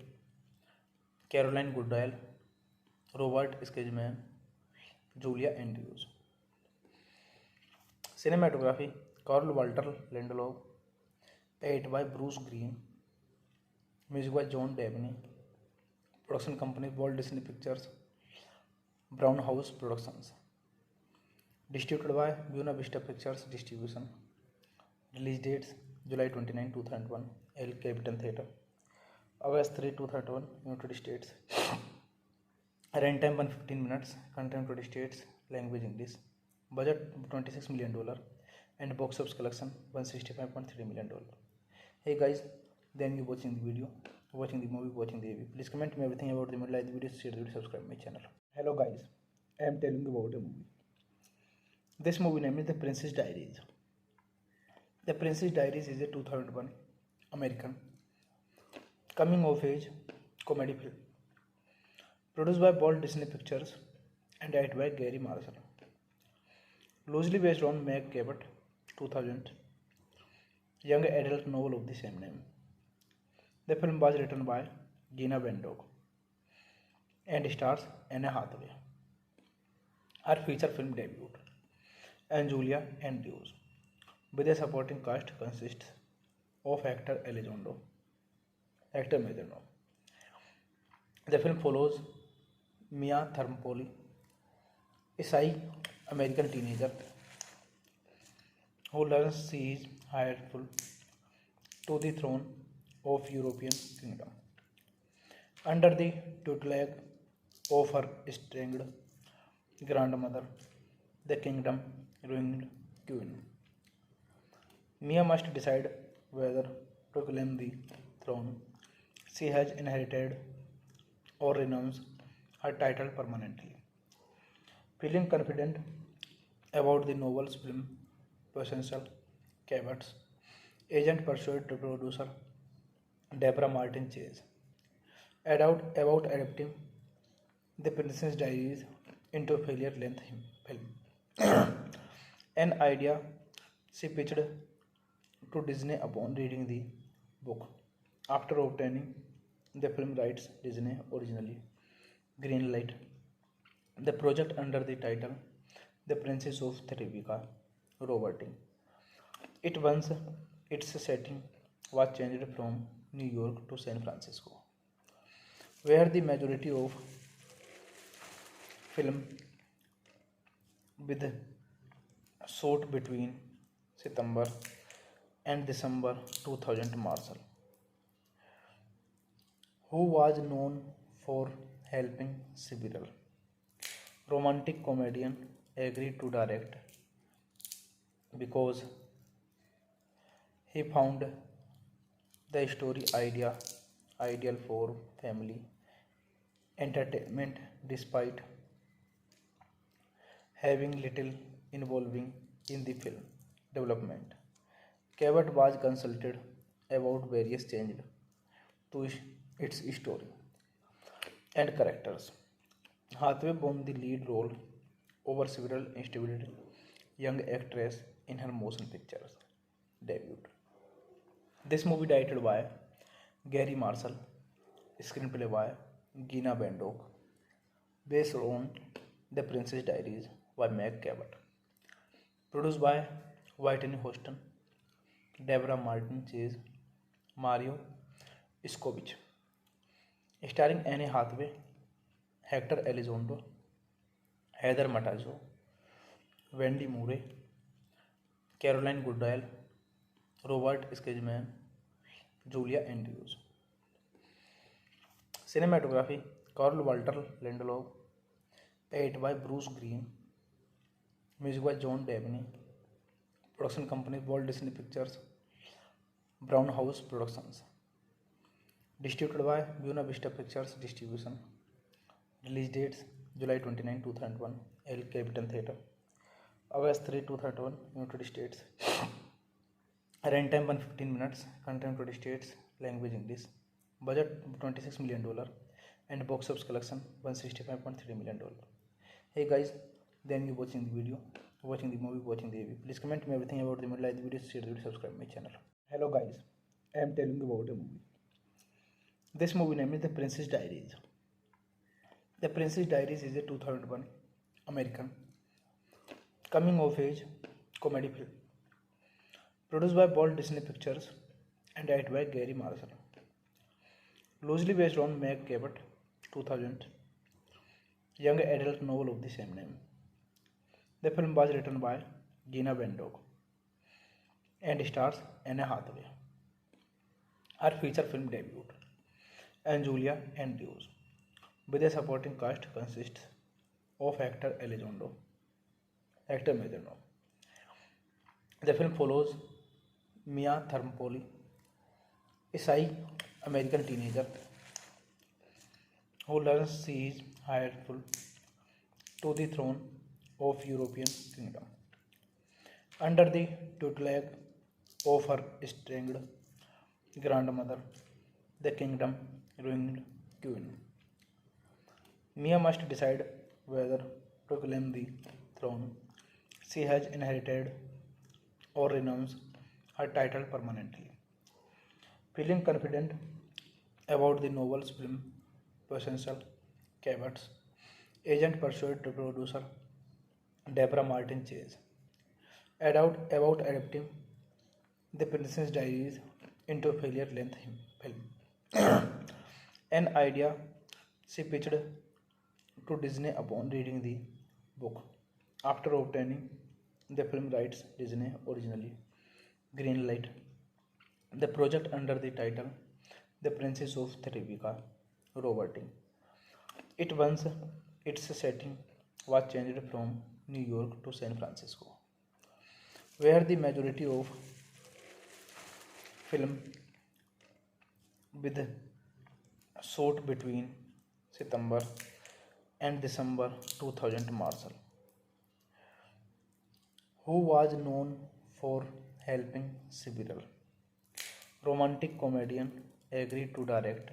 [SPEAKER 1] Caroline Goodale, Robert Skidman, Julia Andrews. Cinematography Carl Walter Lindelof, edited by Bruce Green, music by John Dabney, production company Walt Disney Pictures, Brown House Productions, distributed by Buena Vista Pictures Distribution. Release dates July 29, 2001, El Capitan Theatre. August 3, 2001, United States. Runtime 115 minutes. Content 20 states. Language English. Budget $26 million. And box office collection $165.3 million. Hey guys, then you watching the video, watching the movie, watching the AV. Please comment me everything about the movie, like the video, share the video, subscribe my channel. Hello guys, I am telling you about a movie. This movie name is The Princess Diaries. The Princess Diaries is a 2001 American coming of age comedy film produced by Walt Disney Pictures and directed by Gary Marshall. Loosely based on Meg Cabot 2000 young adult novel of the same name. The film was written by Gina Bandog and stars Anne Hathaway. Her feature film debut, and Julia Andrews, with a supporting cast consists of actor Elizondo, actor Medrano. The film follows Mia Thermopolis, a shy American teenager who learns she is rightful to the throne of European kingdom. Under the tutelage of her estranged grandmother, the kingdom ruined queen. Mia must decide whether to claim the throne she has inherited or renounce her title permanently. Feeling confident about the novel's film potential, Cabot's agent pursued to producer Deborah Martin Chase about adapting The Princess Diaries into a failure-length film. An idea she pitched to Disney upon reading the book. After obtaining the film rights, Disney originally greenlight the project under the title The Princess of Terabithia Roberting. It once its setting was changed from New York to San Francisco, where the majority of film with shot between September and December 2000. Marshall, who was known for helping several romantic comedian, agreed to direct because he found the story ideal for family entertainment despite having little involving in the film development. Cabot was consulted about various changes to its story and characters. Hathaway won the lead role over several instituted young actresses in her motion pictures debut. This movie directed by Gary Marshall, screenplay by Gina Bandok, based on The Princess Diaries by Meg Cabot, produced by Whitney Houston, Deborah Martin Chase, Mario Iskovich, starring Anne Hathaway, Hector Elizondo, Heather Matazo, Wendy Murray, Caroline Goodale, Robert Skidman, Julia Andrews. Cinematography Carl Walter Lindelof, edited by Bruce Green, music by John Dabney, production company Walt Disney Pictures, Brown House Productions, distributed by Buena Vista Pictures Distribution. Release dates July 29, 2001, El Capitan Theatre, August 3, 2001, United States. Runtime 115 minutes, content 20 states, language English. Budget $26 million and box office collection $165.3 million. Hey guys, then you watching the video, watching the movie, watching the review. Please comment me everything about the movie, like the video, share the video, subscribe my channel. Hello guys, I am telling you about a movie. This movie name is The Princess Diaries. The Princess Diaries is a 2001 American coming of age comedy film produced by Walt Disney Pictures and directed by Gary Marshall. Loosely based on Meg Cabot 2000 young adult novel of the same name. The film was written by Gina Bandog and stars Anne Hathaway. Her feature film debut, and Julia Andrews, with a supporting cast consists of actor Elizondo, actor Medrano. The film follows Mia Thermopolis, a shy American teenager who learns she is rightful to the throne of European kingdom. Under the tutelage of her estranged grandmother, the kingdom ruined queen. Mia must decide whether to claim the throne she has inherited or renounce her title permanently. Feeling confident about the novel's film potential, Cabot's agent persuaded producer Deborah Martin Chase about adapting The Princess Diaries into a failure-length film. An idea she pitched to Disney upon reading the book. After obtaining the film rights, Disney originally greenlight the project under the title The Princess of Terabithia Roberting. It once its setting was changed from New York to San Francisco, where the majority of film with shot between September and December 2000. Marshall, who was known for helping several romantic comedian, agreed to direct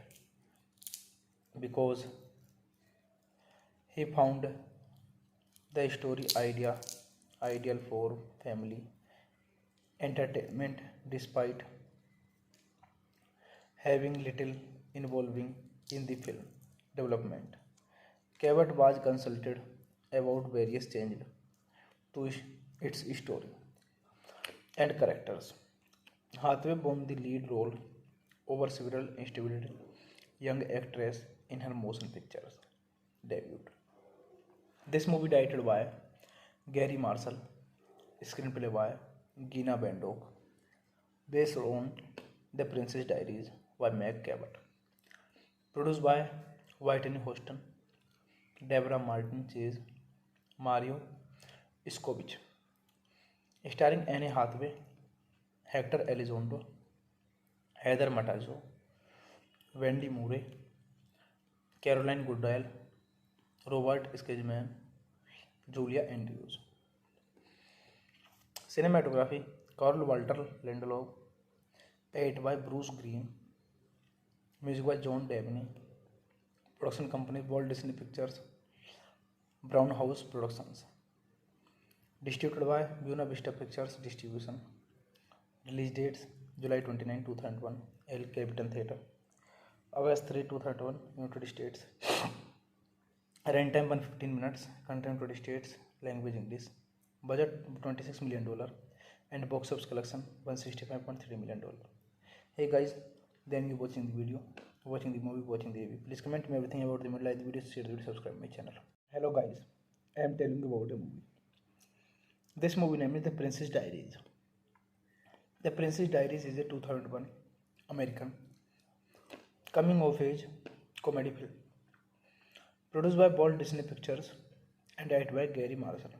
[SPEAKER 1] because he found the story ideal for family entertainment despite having little involving in the film development. Cabot was consulted about various changes to its story and characters. Hathaway won the lead role over several established young actresses in her motion pictures debut. This movie directed by Gary Marshall, screenplay by Gina Bandock, based on The Princess Diaries by Meg Cabot, produced by Whitney Houston, Deborah Martin Chase, Mario Iskovich, starring Anne Hathaway, Hector Elizondo, Heather Matazo, Wendy Murray, Caroline Goodale, Robert Skidman, Julia Andrews. Cinematography Carl Walter Lindelof, edited by Bruce Green, music by John Dabney, production company Walt Disney Pictures, Brown House Productions, distributed by Buena Vista Pictures Distribution. Release dates July 29, 2001, El Capitan Theatre, August 3, 2001, United States. Runtime 115 minutes, content 20 states, language English, budget $26 million, and box office collection $165.3 million. Hey guys, then you watching the video, watching the movie, watching the AV. Please comment me everything about the movie, like the video, share the video, subscribe my channel. Hello guys, I am telling you about a movie. This movie name is The Princess Diaries. The Princess Diaries is a 2001 American coming of age comedy film produced by Walt Disney Pictures and directed by Gary Marshall.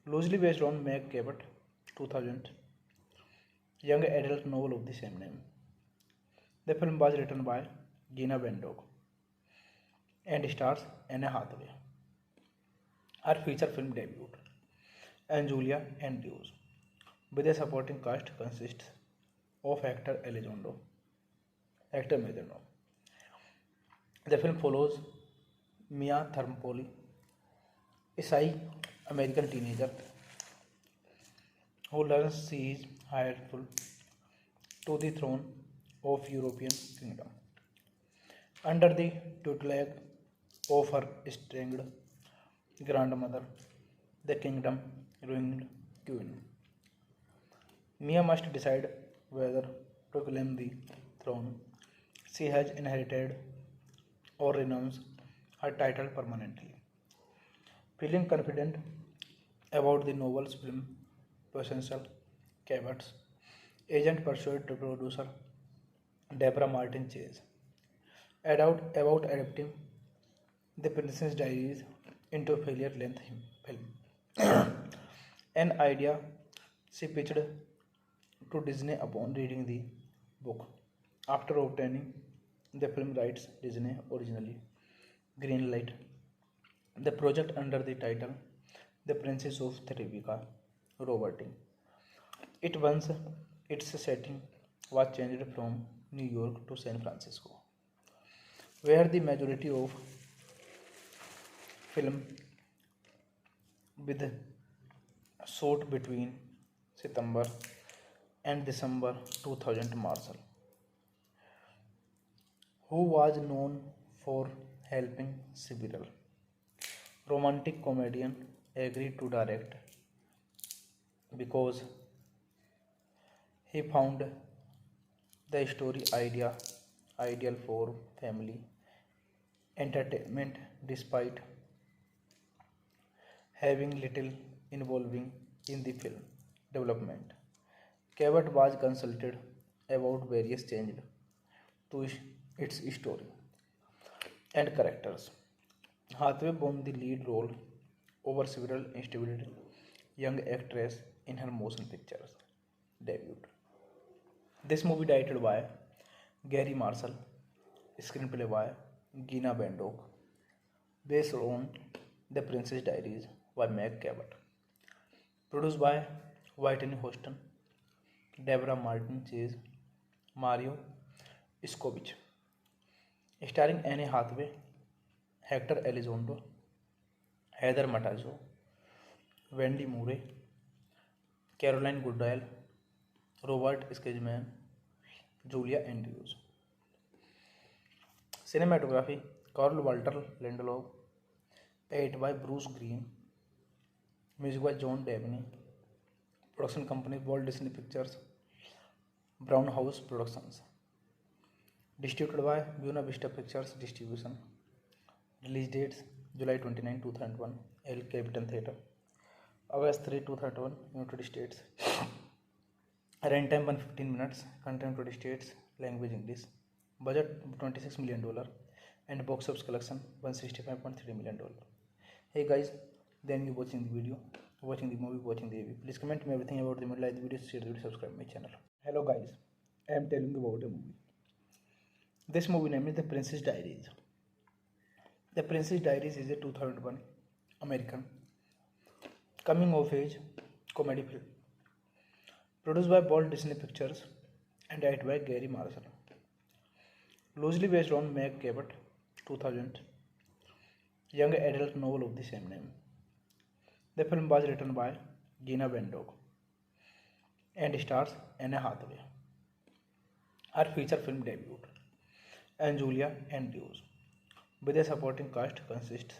[SPEAKER 1] Loosely based on Meg Cabot 2000 young adult novel of the same name. The film was written by Gina Bandock and stars Anne Hathaway. Her feature film debut and Julia Andrews, with a supporting cast consists of Hector Elizondo, Hector Majorno. The film follows Mia Thermopolis, a shy American teenager who learns she is heirful to the throne of European kingdom under the tutelage of her estranged grandmother, the kingdom ruined queen. Mia must decide whether to claim the throne she has inherited or renounce her title permanently. Feeling confident about the novel's film potential, Cabot's agent persuaded producer Deborah Martin Chase about adapting The Princess Diaries into a failure-length film. An idea she pitched to Disney upon reading the book. After obtaining the film rights, Disney originally greenlight the project under the title The Princess of Terabithia Roberting. It once its setting was changed from New York to San Francisco, where the majority of film with shot between September and December 2000. Marshall, who was known for helping several romantic comedian agreed to direct because he found the story ideal for family entertainment despite having little involving in the film development. Cabot was consulted about various changes to its story and characters. Hathaway won the lead role over several instability young actress in her motion pictures debut. This movie directed by Gary Marshall, screenplay by Gina Bandok, based on The Princess Diaries by Meg Cabot, produced by Whitney Houston, Deborah Martin Chase, Mario Iskovich, starring Anne Hathaway, Hector Elizondo, Heather Matazo, Wendy Murray, Caroline Goodale, Robert Skidman, Julia Andrews. Cinematography Carl Walter Lindelof, edited by Bruce Green, music by John Dabney, production company Walt Disney Pictures, Brown House Productions, distributed by Buena Vista Pictures Distribution. Release dates July 29, 2001, El Capitan Theatre, August 3, 2001, United States. Runtime 115 minutes, content 20 states, language English. Budget $26 million and box office collection $165.3 million. Hey guys, then you watching the video, watching the movie, watching the review. Please comment me everything about the movie, like the video, share the video, subscribe my channel. Hello guys, I am telling you about a movie. This movie name is The Princess Diaries. The Princess Diaries is a 2001 American coming of age comedy film produced by Walt Disney Pictures and directed by Gary Marshall. Loosely based on Meg Cabot 2000 young adult novel of the same name. The film was written by Gina Bandog and stars Anne Hathaway. Her feature film debut and Julia Andrews, with a supporting cast consists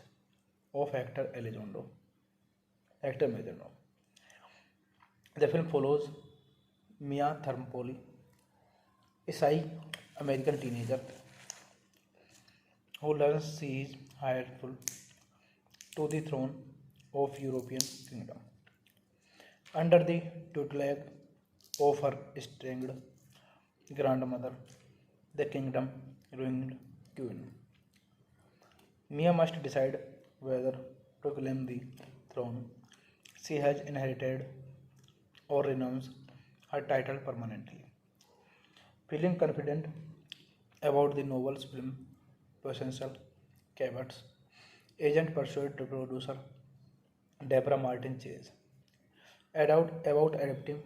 [SPEAKER 1] of actor Elizondo, actor Medrano. The film follows Mia Thermopolis, a shy American teenager who learns she is rightful to the throne of European kingdom under the tutelage of her estranged grandmother, the kingdom ruined queen. Mia must decide whether to claim the throne she has inherited or renounce her title permanently. Feeling confident about the novel's film potential, Cabot's agent persuaded producer Deborah Martin Chase about adapting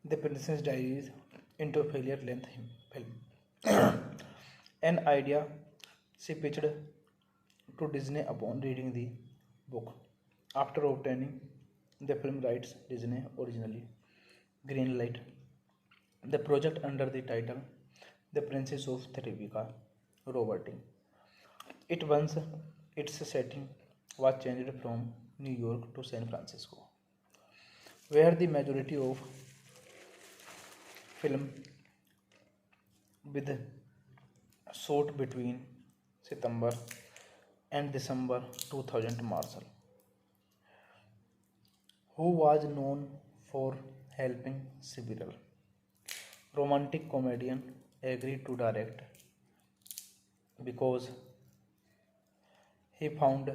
[SPEAKER 1] The Princess Diaries into a feature-length film. An idea she pitched to Disney upon reading the book. After obtaining the film rights, Disney originally greenlighted the project under the title The Princess of Theravika Roberting. Its setting was changed from New York to San Francisco, where the majority of film with shot between September and December 2000. Marshall, who was known for helping several romantic comedian, agreed to direct because he found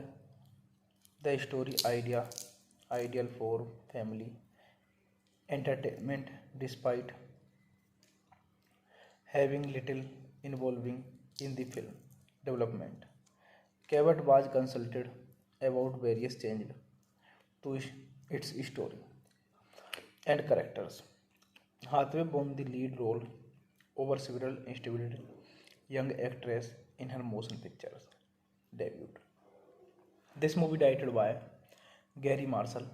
[SPEAKER 1] the story ideal for family entertainment despite having little involving in the film development. Cabot was consulted about various changes to its story and characters. Hathaway won the lead role over several instability young actress in her motion pictures debut. This movie directed by Gary Marshall,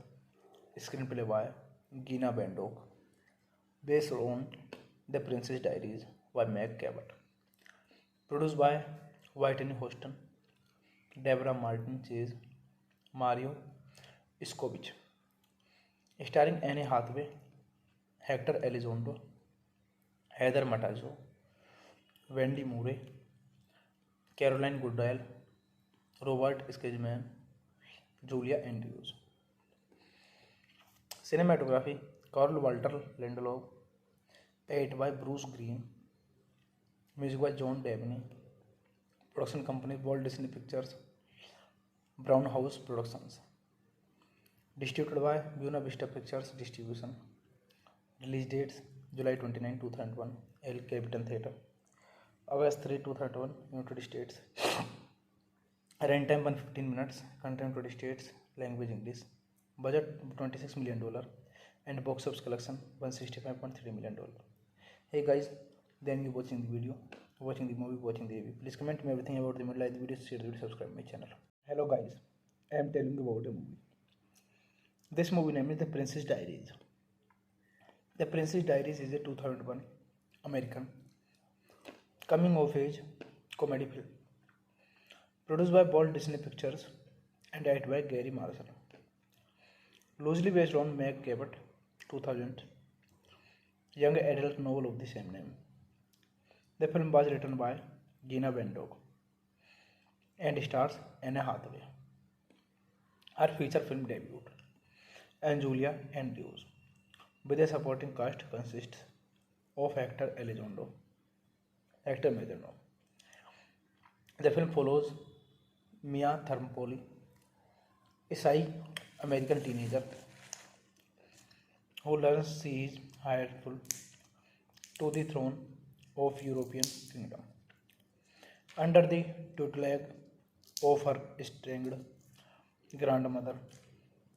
[SPEAKER 1] screenplay by Gina Bandok, based on The Princess Diaries by Meg Cabot, produced by Whitney Houston, Deborah Martin Chase, Mario Iskovich. Starring Anne Hathaway, Hector Elizondo, Heather Matajo, Wendy Murray, Caroline Goodale, Robert Skidman, Julia Andrews. Cinematography Carl Walter Lindelof, edited by Bruce Green, music by John Dabney, production company Walt Disney Pictures, Brown House Productions, distributed by Buena Vista Pictures Distribution. Release dates July 29, 2001, El Capitan Theatre, August 3, 2001, United States. Runtime 115 minutes, content 20 states, language English, budget $26 million, and box office collection $165.3 million. Hey guys, then you watching the video, watching the movie, watching the review. Please comment me everything about the movie, like the video, share the video, subscribe my channel. Hello guys, I am telling you about a movie. This movie name is The Princess Diaries. The Princess Diaries is a 2001 American coming of age comedy film produced by Walt Disney Pictures and edited by Gary Marshall. Loosely based on Meg Cabot 2000 young adult novel of the same name. The film was written by Gina Bendock and stars Anne Hathaway. Her feature film debut and Julia Andrews, with a supporting cast consists of actor Elizondo, actor Majorno. The film follows Mia Thermopolis, a shy American teenager who learns she is rightful to the throne of European kingdom under the tutelage of her estranged grandmother,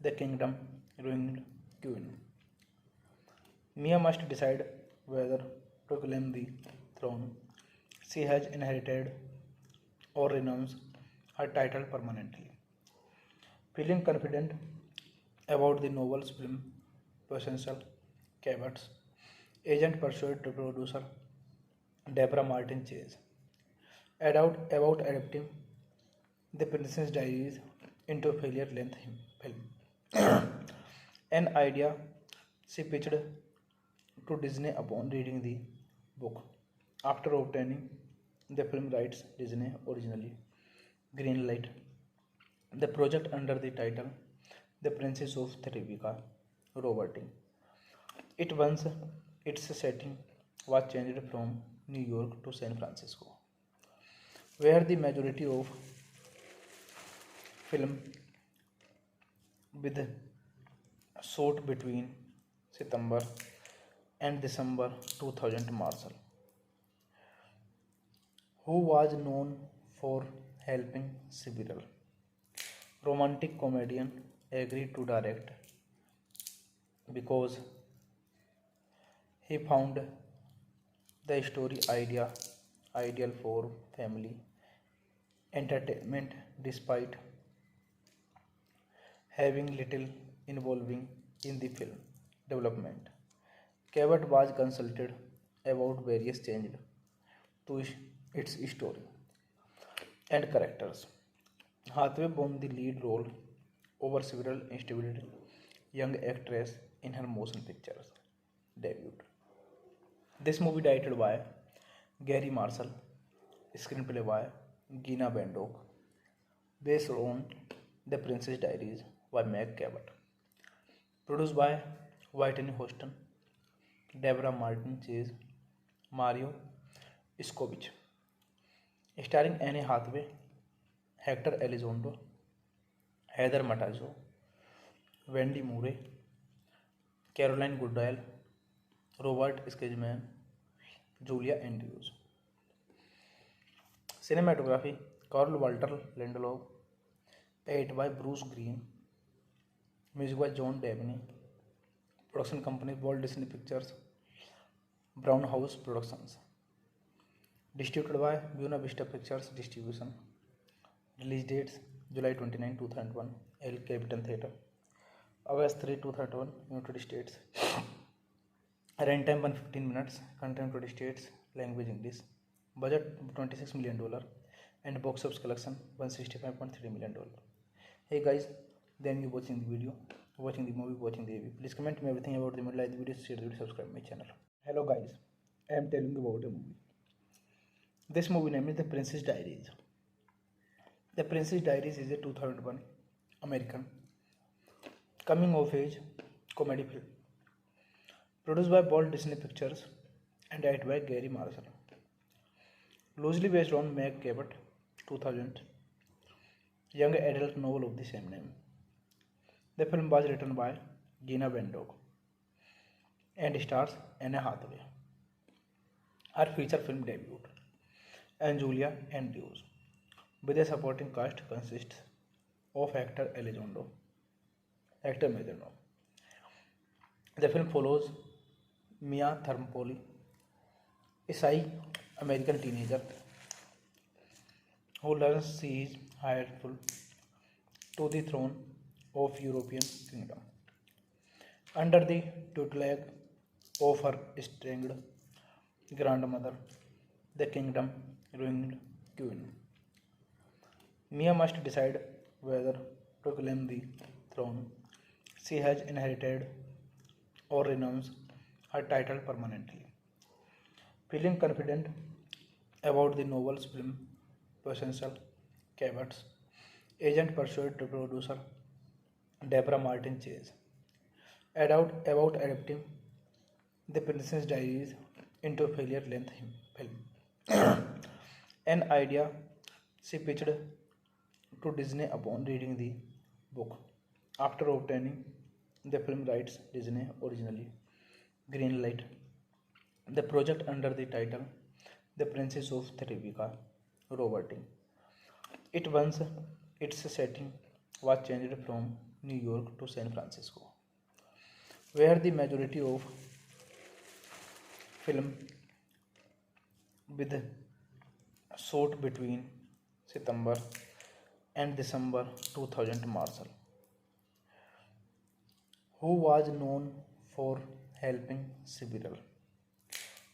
[SPEAKER 1] the kingdom ruined queen. Mia must decide whether to claim the throne she has inherited or renounce her title permanently. Feeling confident about the novel's film potential, Cabot's agent persuaded producer Deborah Martin Chase about adapting The Princess Diaries into a feature-length film. An idea she pitched to Disney upon reading the book. After obtaining the film rights, Disney originally greenlit the project under the title The Princess of Therivica Roberting. Once its setting was changed from New York to San Francisco, where the majority of film with shot between September and December 2000. Marshall, who was known for helping several romantic comedian, agreed to direct because he found the story ideal for family entertainment despite having little involving in the film development. Cabot was consulted about various changes to its story and characters. Hathaway won the lead role over several established young actresses in her motion pictures debut. This movie directed by Gary Marshall, screenplay by Gina Bendock, based on The Princess Diaries by Meg Cabot, produced by Whitney Houston, Deborah Martin Chase, Mario Iskovich, starring Anne Hathaway, Hector Elizondo, Heather Matajo, Wendy Murray, Caroline Goodale, Robert Skidman, Julia Andrews. Cinematography Carl Walter Lindelof, edited by Bruce Green, music by John Dabney, production company Walt Disney Pictures, Brown House Productions, distributed by Buena Vista Pictures Distribution. Release dates July 29, 2001, El Capitan Theatre, August 3, 2001, United States. Runtime 115 minutes, content 20 states, language English, budget $26 million, and box office collection $165.3 million. Hey guys, then you watching the video, watching the movie, watching the AV. Please comment me everything about the movie, like the video, share the video, subscribe my channel. Hello guys, I am telling you about a movie. This movie name is The Princess Diaries. The Princess Diaries is a 2001 American coming of age comedy film produced by Walt Disney Pictures and directed by Gary Marshall. Loosely based on Meg Cabot 2000 young adult novel of the same name. The film was written by Gina Vendog and stars Anne Hathaway. Her feature film debut and Julia Andrews, with a supporting cast consists of actor Elizondo, actor Medrano. The film follows Mia Thermopolis, a shy American teenager who learns she is rightful to the throne of European kingdom under the tutelage of her estranged grandmother, the kingdom ruined queen. Mia must decide whether to claim the throne she has inherited or renounce her title permanently. Feeling confident about the novel's film potential, Cabot's agent persuaded producer Deborah Martin Chase about adapting The Princess Diaries into a failure-length film. An idea she pitched to Disney upon reading the book. After obtaining the film rights, Disney originally greenlit the project under the title The Princess of Therivica Roberting. It once its setting was changed from New York to San Francisco, where the majority of film with shot between September and December 2000. Marshall, who was known for helping several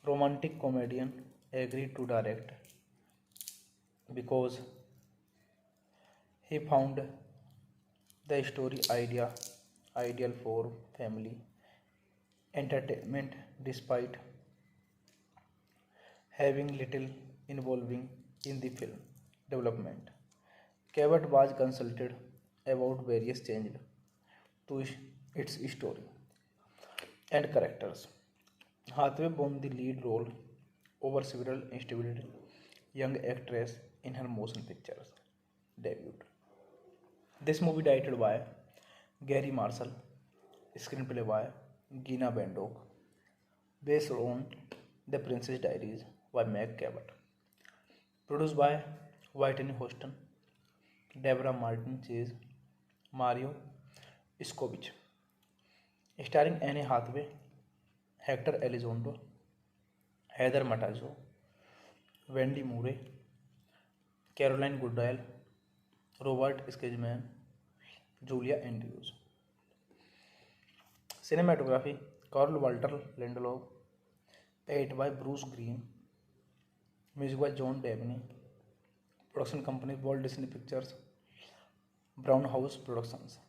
[SPEAKER 1] romantic comedian, agreed to direct because he found the story ideal for family entertainment despite having little involving in the film development. Cabot was consulted about various changes to its story and characters. Hathaway won the lead role over several established young actresses in her motion pictures debut. This movie directed by Gary Marshall, screenplay by Gina Bandok, based on The Princess Diaries by Meg Cabot, produced by Whitney Houston, Deborah Martin Chase, Mario Iskovich, starring Anne Hathaway, Hector Elizondo, Heather Matazo, Wendy Murray, Caroline Goodale, Robert Skidman, Julia Andrews. Cinematography Carl Walter Lindelof, edited by Bruce Green, music by John Dabney, production company Walt Disney Pictures, Brown House Productions,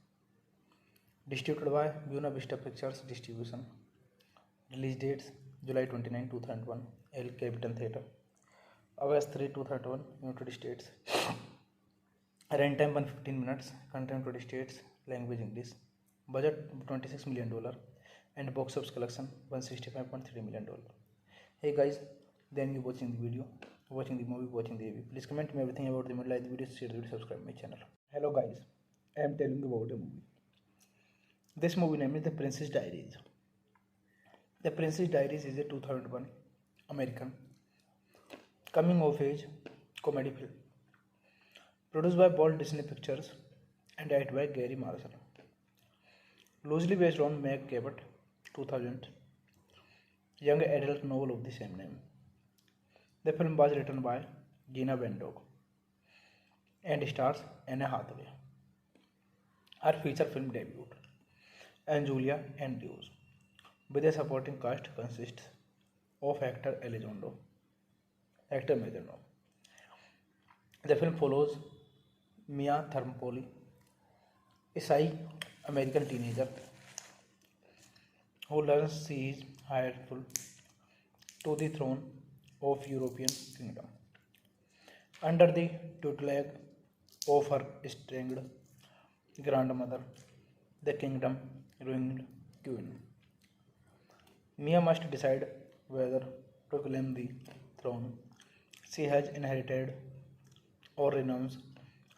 [SPEAKER 1] distributed by Buena Vista Pictures Distribution. Release dates July 29, 2001, El Capitan Theatre, August 3, 2001, United States. Runtime 115 minutes, content 20 states, language English. Budget $26 million and box office collection $165.3 million. Hey guys, then you watching the video, watching the movie, watching the AV. Please comment me everything about the movie, like the video, share the video, subscribe my channel. Hello guys, I am telling you about a movie. This movie name is The Princess Diaries. The Princess Diaries is a 2001 American coming of age comedy film produced by Walt Disney Pictures and directed by Gary Marshall. Loosely based on Meg Cabot 2000 young adult novel of the same name. The film was written by Gina Bandog and stars Anne Hathaway. Her feature film debut and Julia Andrews, with a supporting cast consists of actor Elizondo, actor Medrano. The film follows Mia Thermopylae, a shy American teenager who learns she is rightful to the throne of European kingdom. Under the tutelage of her estranged grandmother, the kingdom ruined queen. Mia must decide whether to claim the throne she has inherited or renounce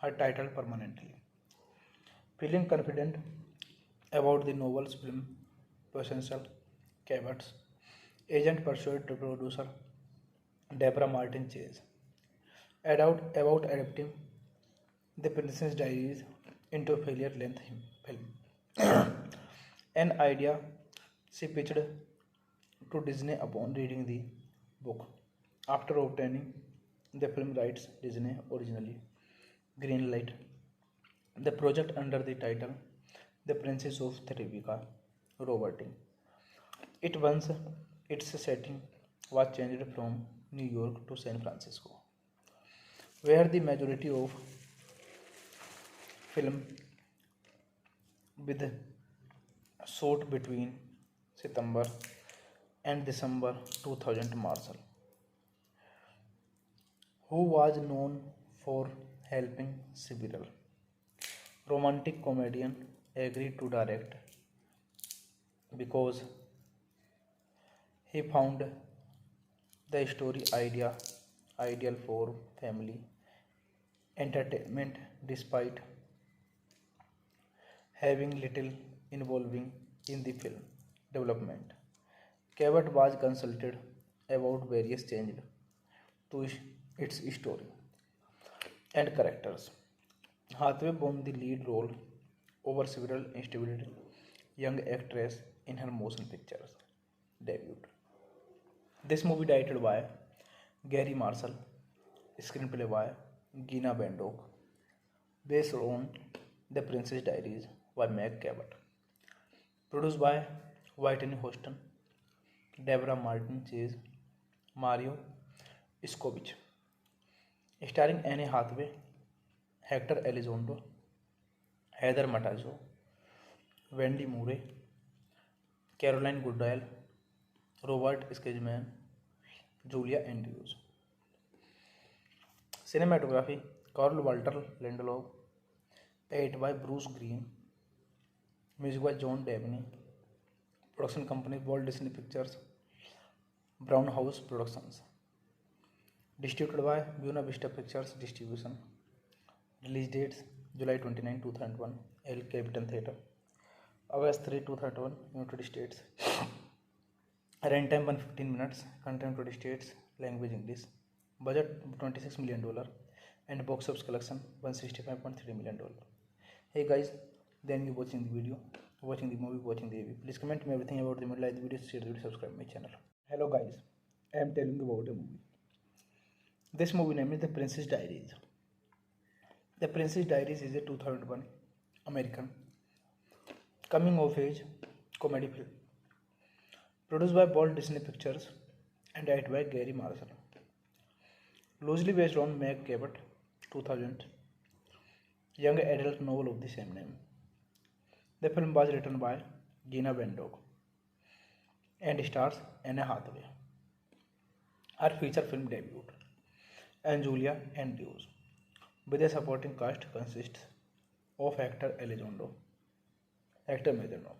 [SPEAKER 1] her title permanently. Feeling confident about the novel's film potential, Cabot's agent pursued to producer Deborah Martin Chase about adapting The Princess Diaries into a failure-length film. An idea she pitched to Disney upon reading the book. After obtaining the film rights, Disney originally greenlight the project under the title The Princess of Terabithia Roberting. It once its setting was changed from New York to San Francisco, where the majority of film with shot between September and December 2000. Marshall, who was known for helping several romantic comedian, agreed to direct because he found the story ideal for family entertainment despite having little involving in the film development. Cabot was consulted about various changes to its story and characters. Hathaway won the lead role over several instability young actress in her motion pictures debut. This movie directed by Gary Marshall, screenplay by Gina Bandock, based on The Princess Diaries by Meg Cabot, produced by Whitney Houston, Deborah Martin Chase, Mario Iskovich, starring Anne Hathaway, Hector Elizondo, Heather Matazo, Wendy Murray, Caroline Goodale, Robert Skidman, Julia Andrews. Cinematography Carl Walter Lindelof, edited by Bruce Green, music by John Dabney, production company Walt Disney Pictures, Brown House Productions, distributed by Buena Vista Pictures Distribution. Release dates July 29, 2001, El Capitan Theatre, August 3, 2001, United States. Runtime 115 minutes, content 20 states, language English. Budget $26 million and box office collection $165.3 million. Hey guys, then you watching the video, watching the movie, watching the AV. Please comment me everything about the movie, like the video, share the video, subscribe my channel. Hello guys, I am telling you about a movie. This movie name is The Princess Diaries. The Princess Diaries is a 2001 American coming of age comedy film produced by Walt Disney Pictures and directed by Gary Marshall. Loosely based on Meg Cabot 2000 young adult novel of the same name. The film was written by Gina Bandock and stars Anne Hathaway. Her feature film debut and Julia Andrews, with a supporting cast consists of actor Elizondo, actor Medrano.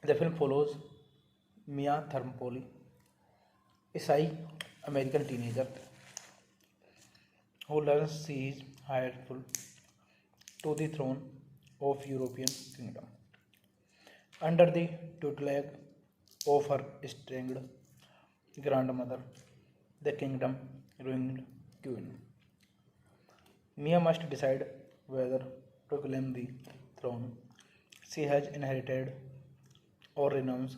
[SPEAKER 1] The film follows Mia Thermopylae, a shy American teenager who learns she is rightful to the throne of European kingdom. Under the tutelage of her estranged grandmother, the kingdom ruined queen. Mia must decide whether to claim the throne she has inherited or renounce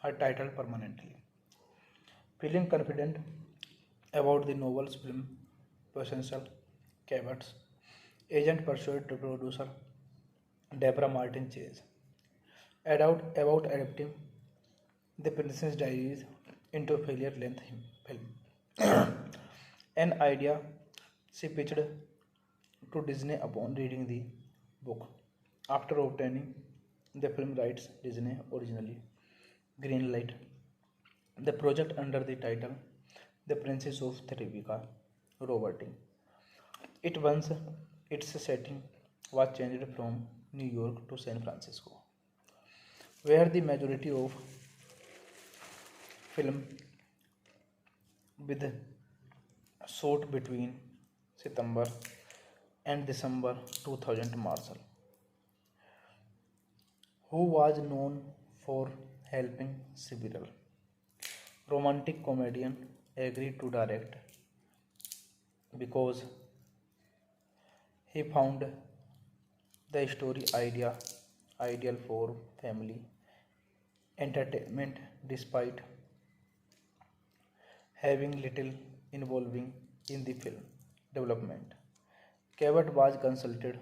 [SPEAKER 1] her title permanently. Feeling confident about the novel's film potential, Cabot's agent pursued to producer Deborah Martin Chase about adapting The Princess Diaries into a failure-length film. An idea She pitched to Disney upon reading the book. After obtaining the film rights, Disney originally greenlight the project under the title The Princess of Terabithia Roberting. It once its setting was changed from New York to San Francisco, where the majority of film with shot between September and December 2000. Marshall, who was known for helping several romantic comedian, agreed to direct because he found the story ideal for family entertainment despite having little involving in the film development. Cabot was consulted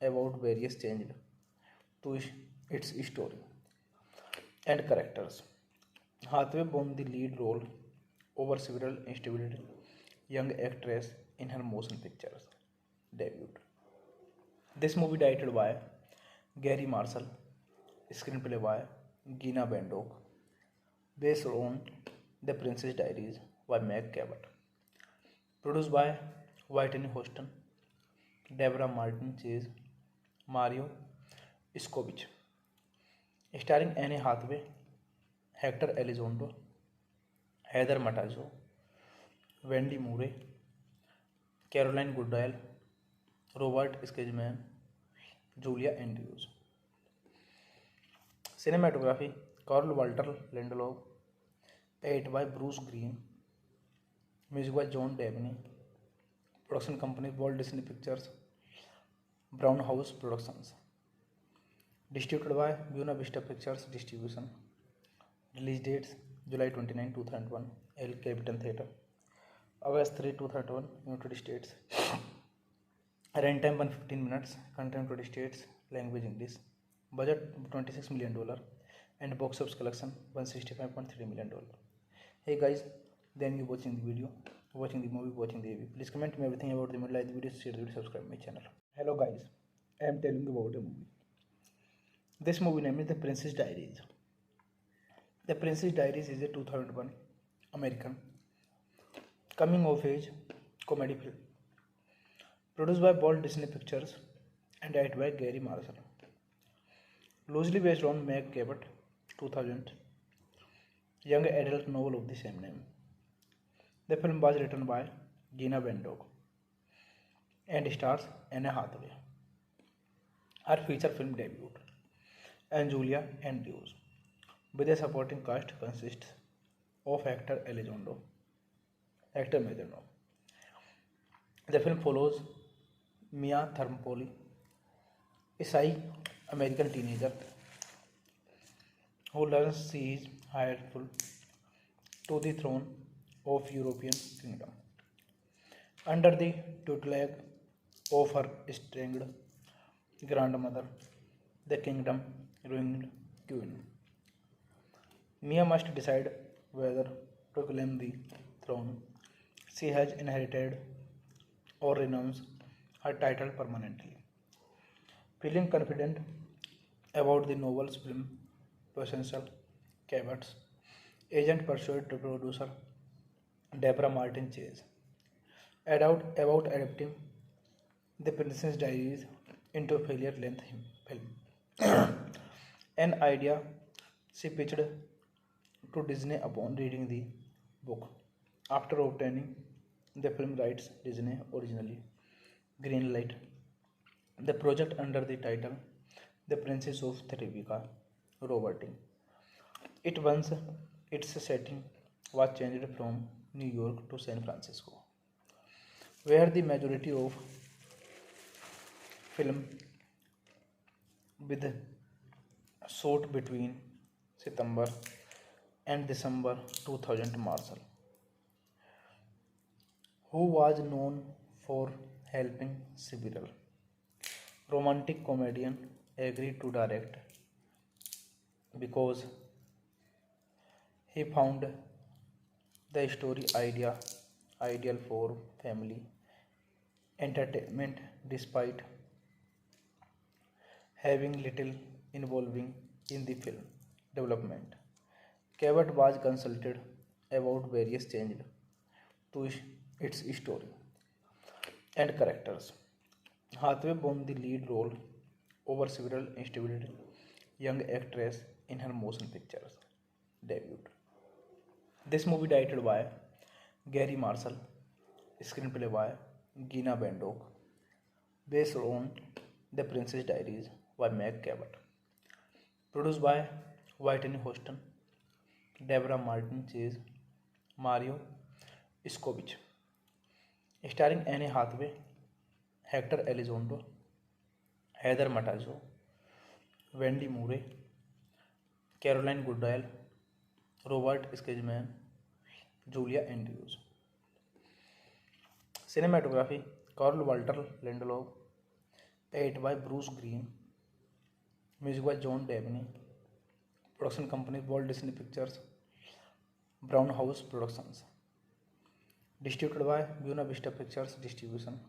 [SPEAKER 1] about various changes to its story and characters. Hathaway won the lead role over several established young actresses in her motion pictures debut. This movie directed by Gary Marshall, screenplay by Gina Bandock, based on The Princess Diaries by Meg Cabot, produced by Whitney Houston, Deborah Martin Chase, Mario Iskovich, starring Anne Hathaway, Hector Elizondo, Heather Matazo, Wendy Murray, Caroline Goodale, Robert Skidman, Julia Andrews. Cinematography Carl Walter Lindelof, edited by Bruce Green, music by John Dabney, production company Walt Disney Pictures, Brown House Productions, distributed by Buena Vista Pictures Distribution. Release dates July 29, 2001, El Capitan Theatre, August 3, 2001, United States. Runtime 115 minutes, content 20 states, language English, budget $26 million, and box office collection $165.3 million. Hey guys, then you watching the video, watching the movie, watching the AV. Please comment me everything about the movie, like the video, share the video, subscribe my channel. Hello guys, I am telling you about a movie. This movie name is The Princess Diaries. The Princess Diaries is a 2001 American coming of age comedy film produced by Walt Disney Pictures and directed by Gary Marshall. Loosely based on Meg Cabot 2000 young adult novel of the same name. The film was written by Gina Bandock and stars Anne Hathaway. Her feature film debut, and Julia Andrews, with a supporting cast consists of actor Elizondo, actor Majorno. The film follows Mia Thermopolis, a shy American teenager who learns she is rightful to the throne of European kingdom under the tutelage of her estranged grandmother, the kingdom ruined queen. Mia must decide whether to claim the throne she has inherited or renounce her title permanently. Feeling confident about the novel's film potential, Cabot's agent persuaded the producer Deborah Martin Chase about adapting The Princess Diaries into a failure-length film. An idea she pitched to Disney upon reading the book. After obtaining the film rights, Disney originally greenlight the project under the title The Princess of Terabithia Roberting. It once its setting was changed from New York to San Francisco, where the majority of film with shot between September and December 2000. Marshall, who was known for helping several romantic comedian, agreed to direct because he found the story ideal for family entertainment despite having little involving in the film development. Cabot was consulted about various changes to its story and characters. Hathaway won the lead role over several established young actresses in her motion pictures debut. This movie directed by Gary Marshall, screenplay by Gina Bandok, based on The Princess Diaries by Meg Cabot, produced by Whitney Houston, Deborah Martin Chase, Mario Iskovich, starring Anne Hathaway, Hector Elizondo, Heather Matazo, Wendy Murray, Caroline Goodale, Robert Skidman, Julia Andrews. Cinematography Carl Walter Lindelof, edited by Bruce Green, music by John Dabney, production company Walt Disney Pictures, Brown House Productions, distributed by Buena Vista Pictures Distribution.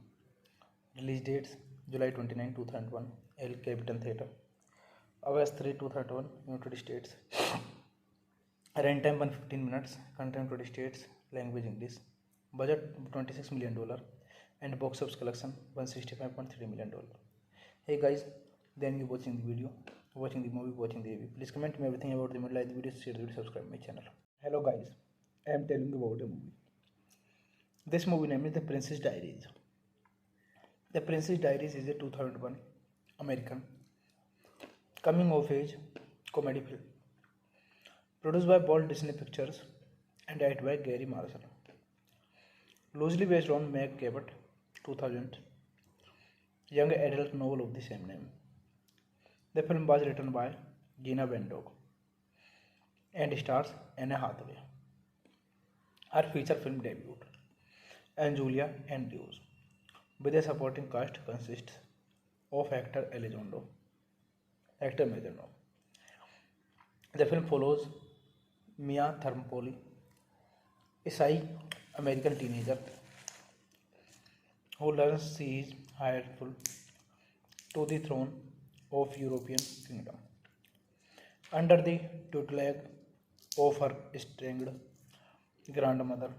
[SPEAKER 1] Release dates July 29, 2001, El Capitan Theatre, August 3, 2001, United States. Runtime 115 minutes, content 20 states, language English, budget $26 million, and box office collection $165.3 million. Hey guys, then you watching the video, watching the movie, watching the review. Please comment me everything about the movie, like the video, share the video, subscribe my channel. Hello guys, I am telling you about a movie. This movie name is The Princess Diaries. The Princess Diaries is a 2001 American coming of age comedy film produced by Walt Disney Pictures and directed by Gary Marshall. Loosely based on Meg Cabot 2000 young adult novel of the same name. The film was written by Gina Bandog and stars Anne Hathaway. Her feature film debut and Julia Andrews, with a supporting cast consists of Hector Elizondo, Hector Majorno. The film follows Mia Thermopolis, a shy American teenager who learns she is rightful to the throne of European kingdom under the tutelage of her estranged grandmother,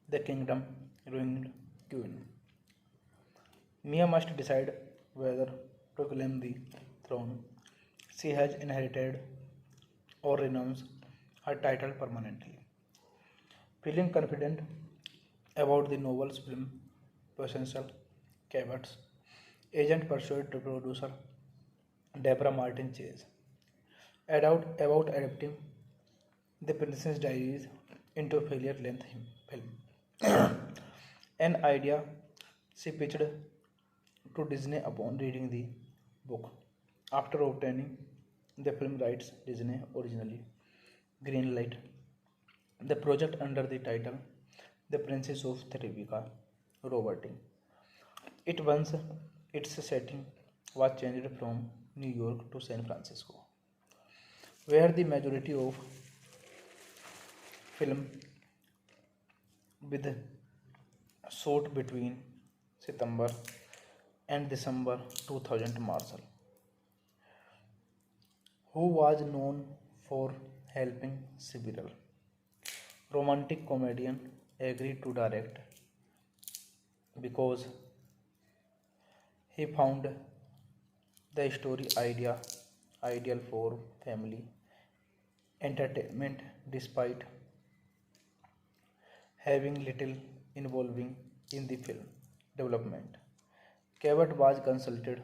[SPEAKER 1] the kingdom ruined queen. Mia must decide whether to claim the throne she has inherited or renounce her title permanently. Feeling confident about the novel's film potential, Cabot's agent persuaded producer Deborah Martin Chase about adapting The Princess Diaries into a failure-length film. An idea she pitched to Disney upon reading the book. After obtaining the film rights, Disney originally greenlighted the project under the title The Princess of Therivica Roberting. Its setting was changed from New York to San Francisco, where the majority of film with shot between September and December 2000. Marshall, who was known for helping several romantic comedian, agreed to direct because he found the story ideal for family entertainment despite having little involving in the film development. Cabot was consulted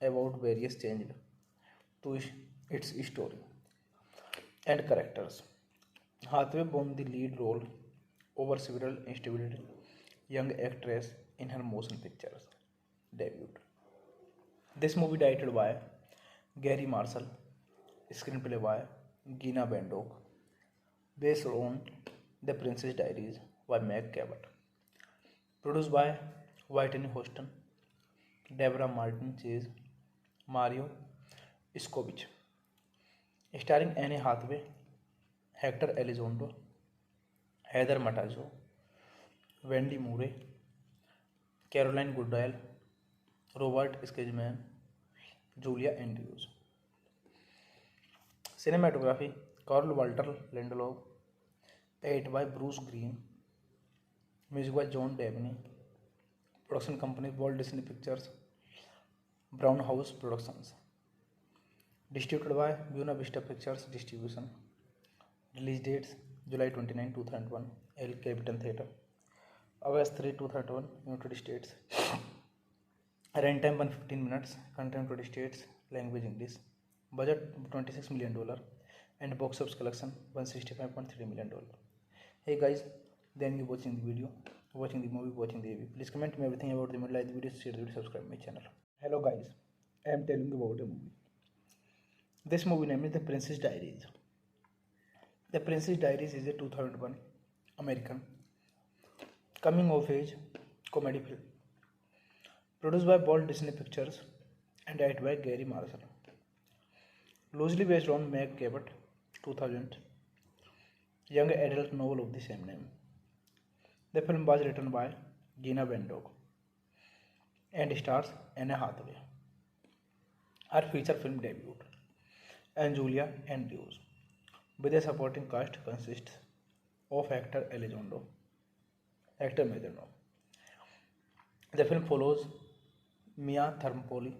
[SPEAKER 1] about various changes to its story and characters. Hathaway won the lead role over several established young actresses in her motion pictures debut. This movie directed by Gary Marshall, screenplay by Gina Bandok, based on The Princess Diaries by Meg Cabot, produced by Whitney Houston, Deborah Martin Chase, Mario Iskovich, starring Anne Hathaway, Hector Elizondo, Heather Matazo, Wendy Murray, Caroline Goodall, Robert Skidman, Julia Andrews. Cinematography Carl Walter Lindelof, edited by Bruce Green, music by John Dabney, production company Walt Disney Pictures, Brown House Productions, distributed by Buena Vista Pictures Distribution. Release dates July 29, 2001, El Capitan Theatre, August 3, 2001, United States. Runtime 115 minutes, content 20 states, language English, budget $26 million, and box office collection $165.3 million. Hey guys, then you watching the video, watching the movie, watching the AV. Please comment me everything about the movie, like the video, share the video, subscribe my channel. Hello guys, I am telling you about a movie. This movie name is The Princess Diaries. The Princess Diaries is a 2001 American coming of age comedy film produced by Walt Disney Pictures and edited by Gary Marshall. Loosely based on Meg Cabot 2000 young adult novel of the same name. The film was written by Gina Bendock and stars Anne Hathaway. Her feature film debut and Julia Andrews, with a supporting cast consists of actor Elizondo, actor Majorno. The film follows Mia Thermopolis,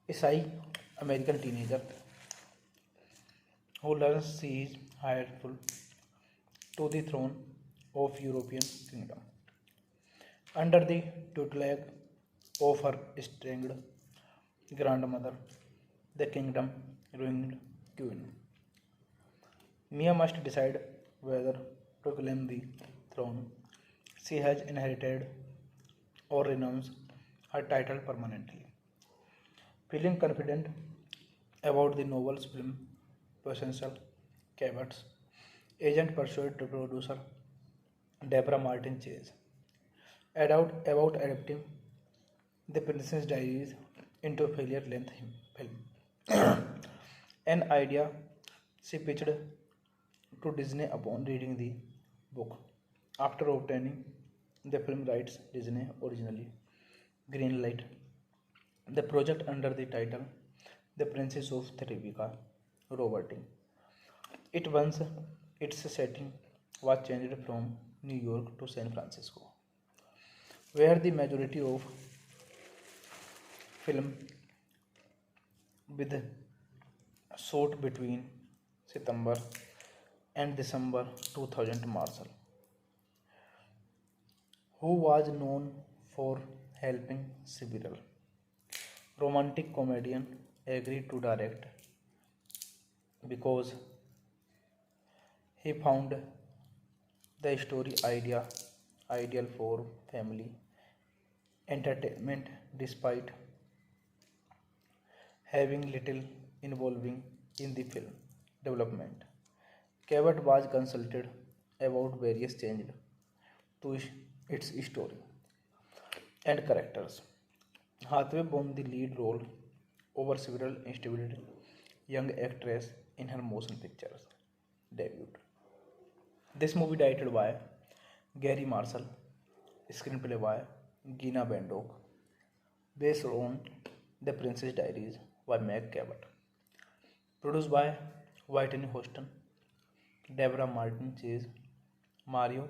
[SPEAKER 1] a shy American teenager who learns she is rightful to the throne of European kingdom under the tutelage of her estranged grandmother, the kingdom ruined queen. Mia must decide whether to claim the throne she has inherited or renounce her title permanently. Feeling confident about the novel's film potential, Cabot's agent persuaded producer Deborah Martin Chase about adapting The Princess Diaries into a feature-length film, an idea she pitched to Disney upon reading the book. After obtaining the film rights, Disney originally greenlighted the project under the title The Princess of Therivica Roberting. It once its setting was changed from New York to San Francisco, where the majority of film with shot between September and December 2000. Marshall, who was known for helping several romantic comedian, agreed to direct because he found the story ideal for family entertainment despite having little involving in the film development. Cabot was consulted about various changes to its story and characters. Hathaway won the lead role over several established young actresses in her motion pictures debut. This movie directed by Gary Marshall, screenplay by Gina Bendock, based on The Princess Diaries by Meg Cabot, produced by Whitney Houston, Deborah Martin Chase, Mario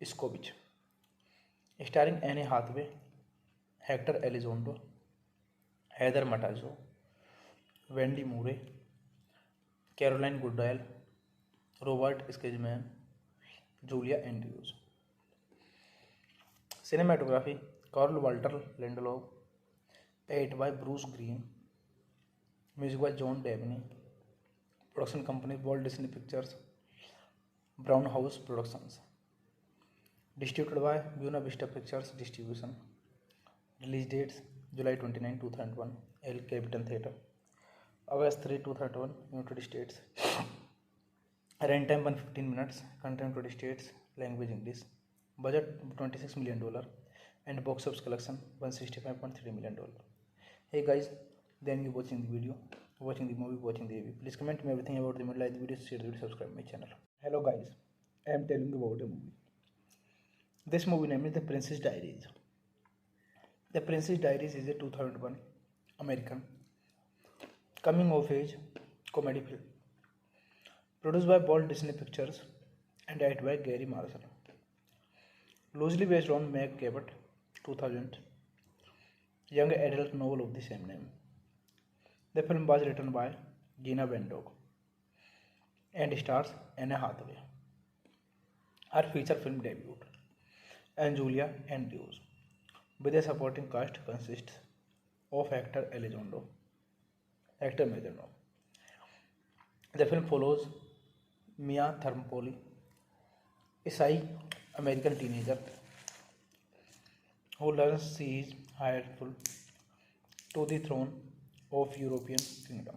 [SPEAKER 1] Iskovich, starring Anne Hathaway, Hector Elizondo, Heather Matazo, Wendy Murray, Caroline Goodall, Robert Skidman, Julia Andrews. Cinematography Carl Walter Lindelof, edited by Bruce Green, music by John Dabney, production company Walt Disney Pictures, Brown House Productions, distributed by Buena Vista Pictures Distribution. Release dates July 29, 2001, El Capitan Theatre, August 3, 2001, United States. Runtime 115 minutes, content 20 states, language English, budget $26 million, and box office collection $165.3 million. Hey guys, then you watching the video, watching the movie, watching the AV. Please comment me everything about the movie, like the video, share the video, subscribe my channel. Hello guys, I am telling you about a movie. This movie name is The Princess Diaries. The Princess Diaries is a 2001 American coming of age comedy film produced by Walt Disney Pictures and directed by Gary Marshall. Loosely based on Meg Cabot 2000 young adult novel of the same name. The film was written by Gina Bendock and stars Anne Hathaway. Her feature film debut and Julia Andrews with a supporting cast consists of actor Elizondo, actor Majorno. The film follows Mia Thermopolis, a shy American teenager who learns she is rightful to the throne of European kingdom.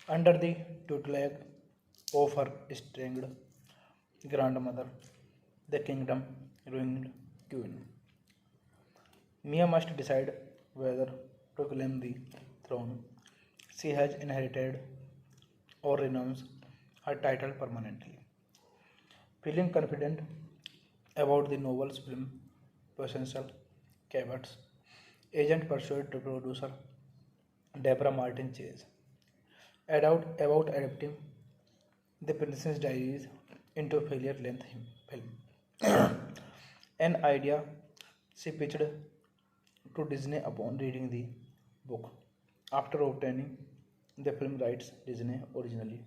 [SPEAKER 1] Under the tutelage of her estranged grandmother, the kingdom ruined queen. Mia must decide whether to claim the throne she has inherited or renounce her title permanently. Feeling confident about the novel's film potential, Cabot's agent persuaded producer Deborah Martin Chase about adapting The Princess Diaries into a feature-length film. An idea she pitched to Disney upon reading the book. After obtaining the film rights, Disney originally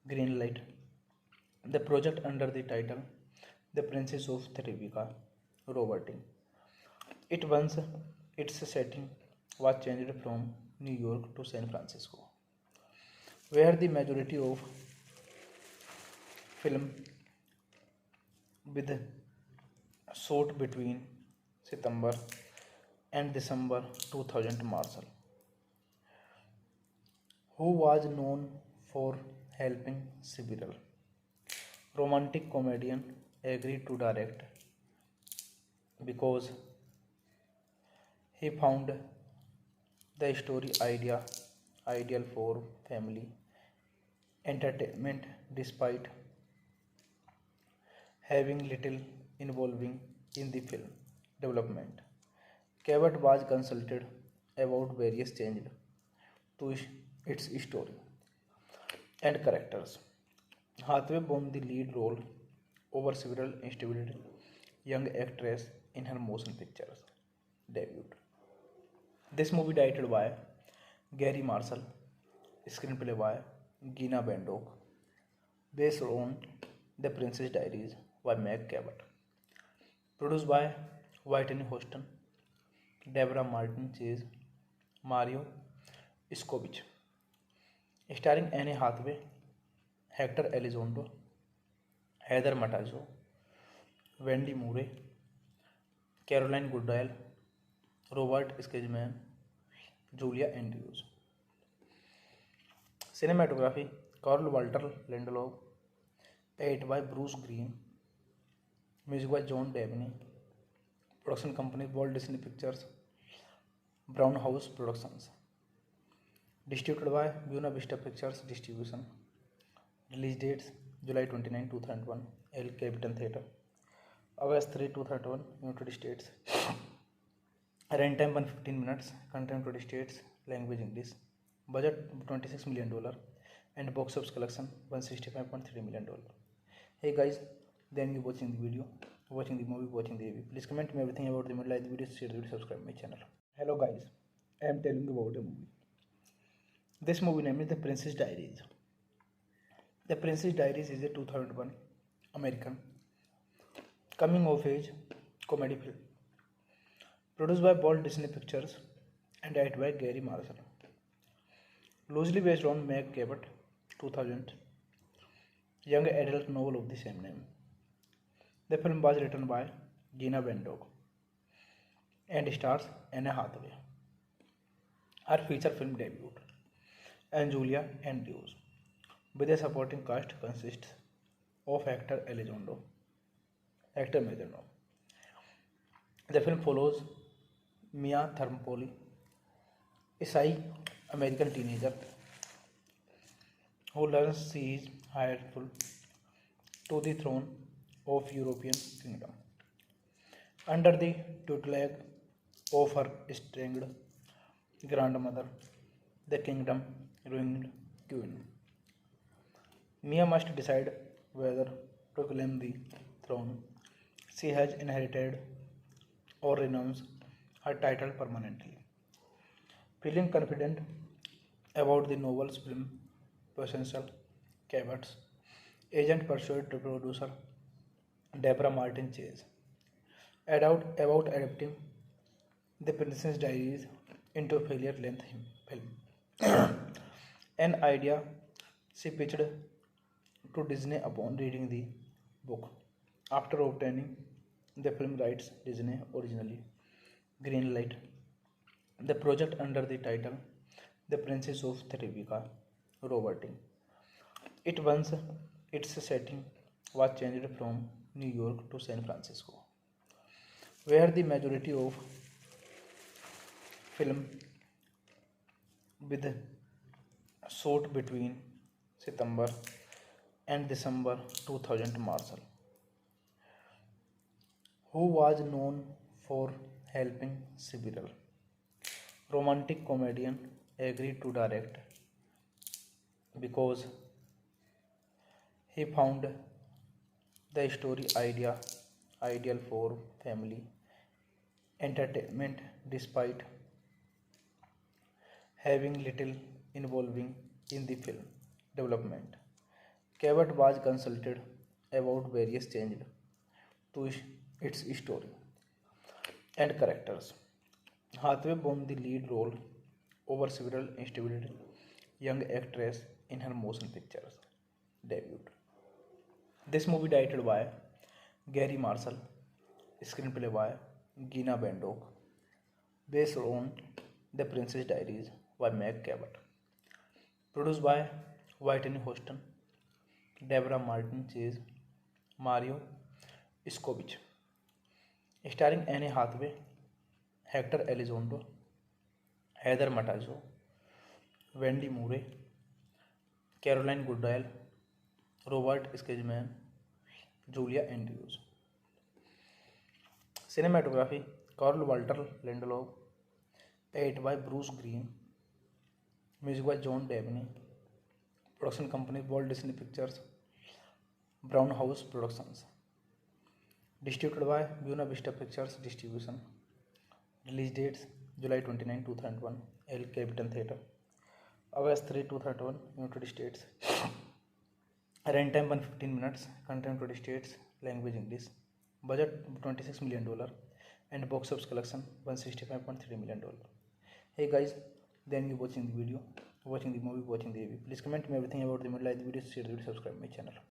[SPEAKER 1] greenlighted the project under the title The Princess of Terabithia Roberting. It once its setting was changed from New York to San Francisco, where the majority of film with shot between September and December 2000. Marshall, who was known for helping several romantic comedian, agreed to direct because he found the story ideal for family entertainment despite having little involving in the film development. Cabot was consulted about various changes to its story and characters. Hathaway won the lead role over several established young actresses in her motion pictures debut. This movie directed by Gary Marshall, screenplay by Gina Bendock, based on The Princess Diaries by Meg Cabot, produced by Whitney Houston, Deborah Martin Chase, Mario Iskovich, starring Anne Hathaway, Hector Elizondo, Heather Matazo, Wendy Murray, Caroline Goodale, Robert Skidman, Julia Andrews. Cinematography Carl Walter Lindelof, edited by Bruce Green, music by John Dabney, production company Walt Disney Pictures, Brown House Productions, distributed by Buena Vista Pictures Distribution. Release dates July 29, 2001, El Capitan Theatre, August 3, 2001, United States. Runtime 115 minutes, content 20 states, language English, budget $26 million, and box office collection $165.3 million. Hey guys, then you watching the video, watching the movie, watching the AV. Please comment me everything about the movie, like the video, share the video, subscribe my channel. Hello guys, I am telling you about a movie. This movie name is The Princess Diaries. The Princess Diaries is a 2001 American coming of age comedy film produced by Walt Disney Pictures and directed by Gary Marshall. Loosely based on Meg Cabot 2000 young adult novel of the same name. The film was written by Gina Bendock and stars Anne Hathaway. Her feature film debut and Julia Andrews with a supporting cast consists of actor Elizondo, actor Majorno. The film follows Mia Thermopolis, a shy American teenager who learns she is rightful to the throne of European kingdom. Under the tutelage of her estranged grandmother, the kingdom ruined queen. Mia must decide whether to claim the throne she has inherited or renounce her title permanently. Feeling confident about the novel's film potential, Cabot's agent pursued to producer Deborah Martin Chase about adapting The Princess Diaries into a failure-length film. An idea she pitched to Disney upon reading the book. After obtaining the film rights, Disney originally greenlight the project under the title The Princess of Terabithia Roberting. It once its setting was changed from New York to San Francisco, where the majority of film with shot between September and December 2000. Marshall, who was known for helping several romantic comedian, agreed to direct because he found the story ideal for family entertainment despite having little involving in the film development. Cabot was consulted about various changes to its story and characters. Hathaway won the lead role over several instability young actress in her motion pictures debut. This movie directed by Gary Marshall, screenplay by Gina Bandock, based on The Princess Diaries by Meg Cabot, produced by Whitney Houston, Deborah Martin Chase, Mario Iskovich, starring Anne Hathaway, Hector Elizondo, Heather Matazo, Wendy Murray, Caroline Goodale, Robert Skidman, Julia Andrews. Cinematography Carl Walter Lindelof, edited by Bruce Green, music by John Dabney, production company Walt Disney Pictures, Brown House Productions, distributed by Buena Vista Pictures Distribution. Release dates July 29, 2001, El Capitan Theatre, August 3, 2001, United States. Runtime 115 minutes, content 20 states, language English. Budget $26 million and box office collection $165.3 million. Hey guys, then you watching the video, watching the movie, watching the AV. Please comment me everything about the movie, like the video, share the video, subscribe my channel.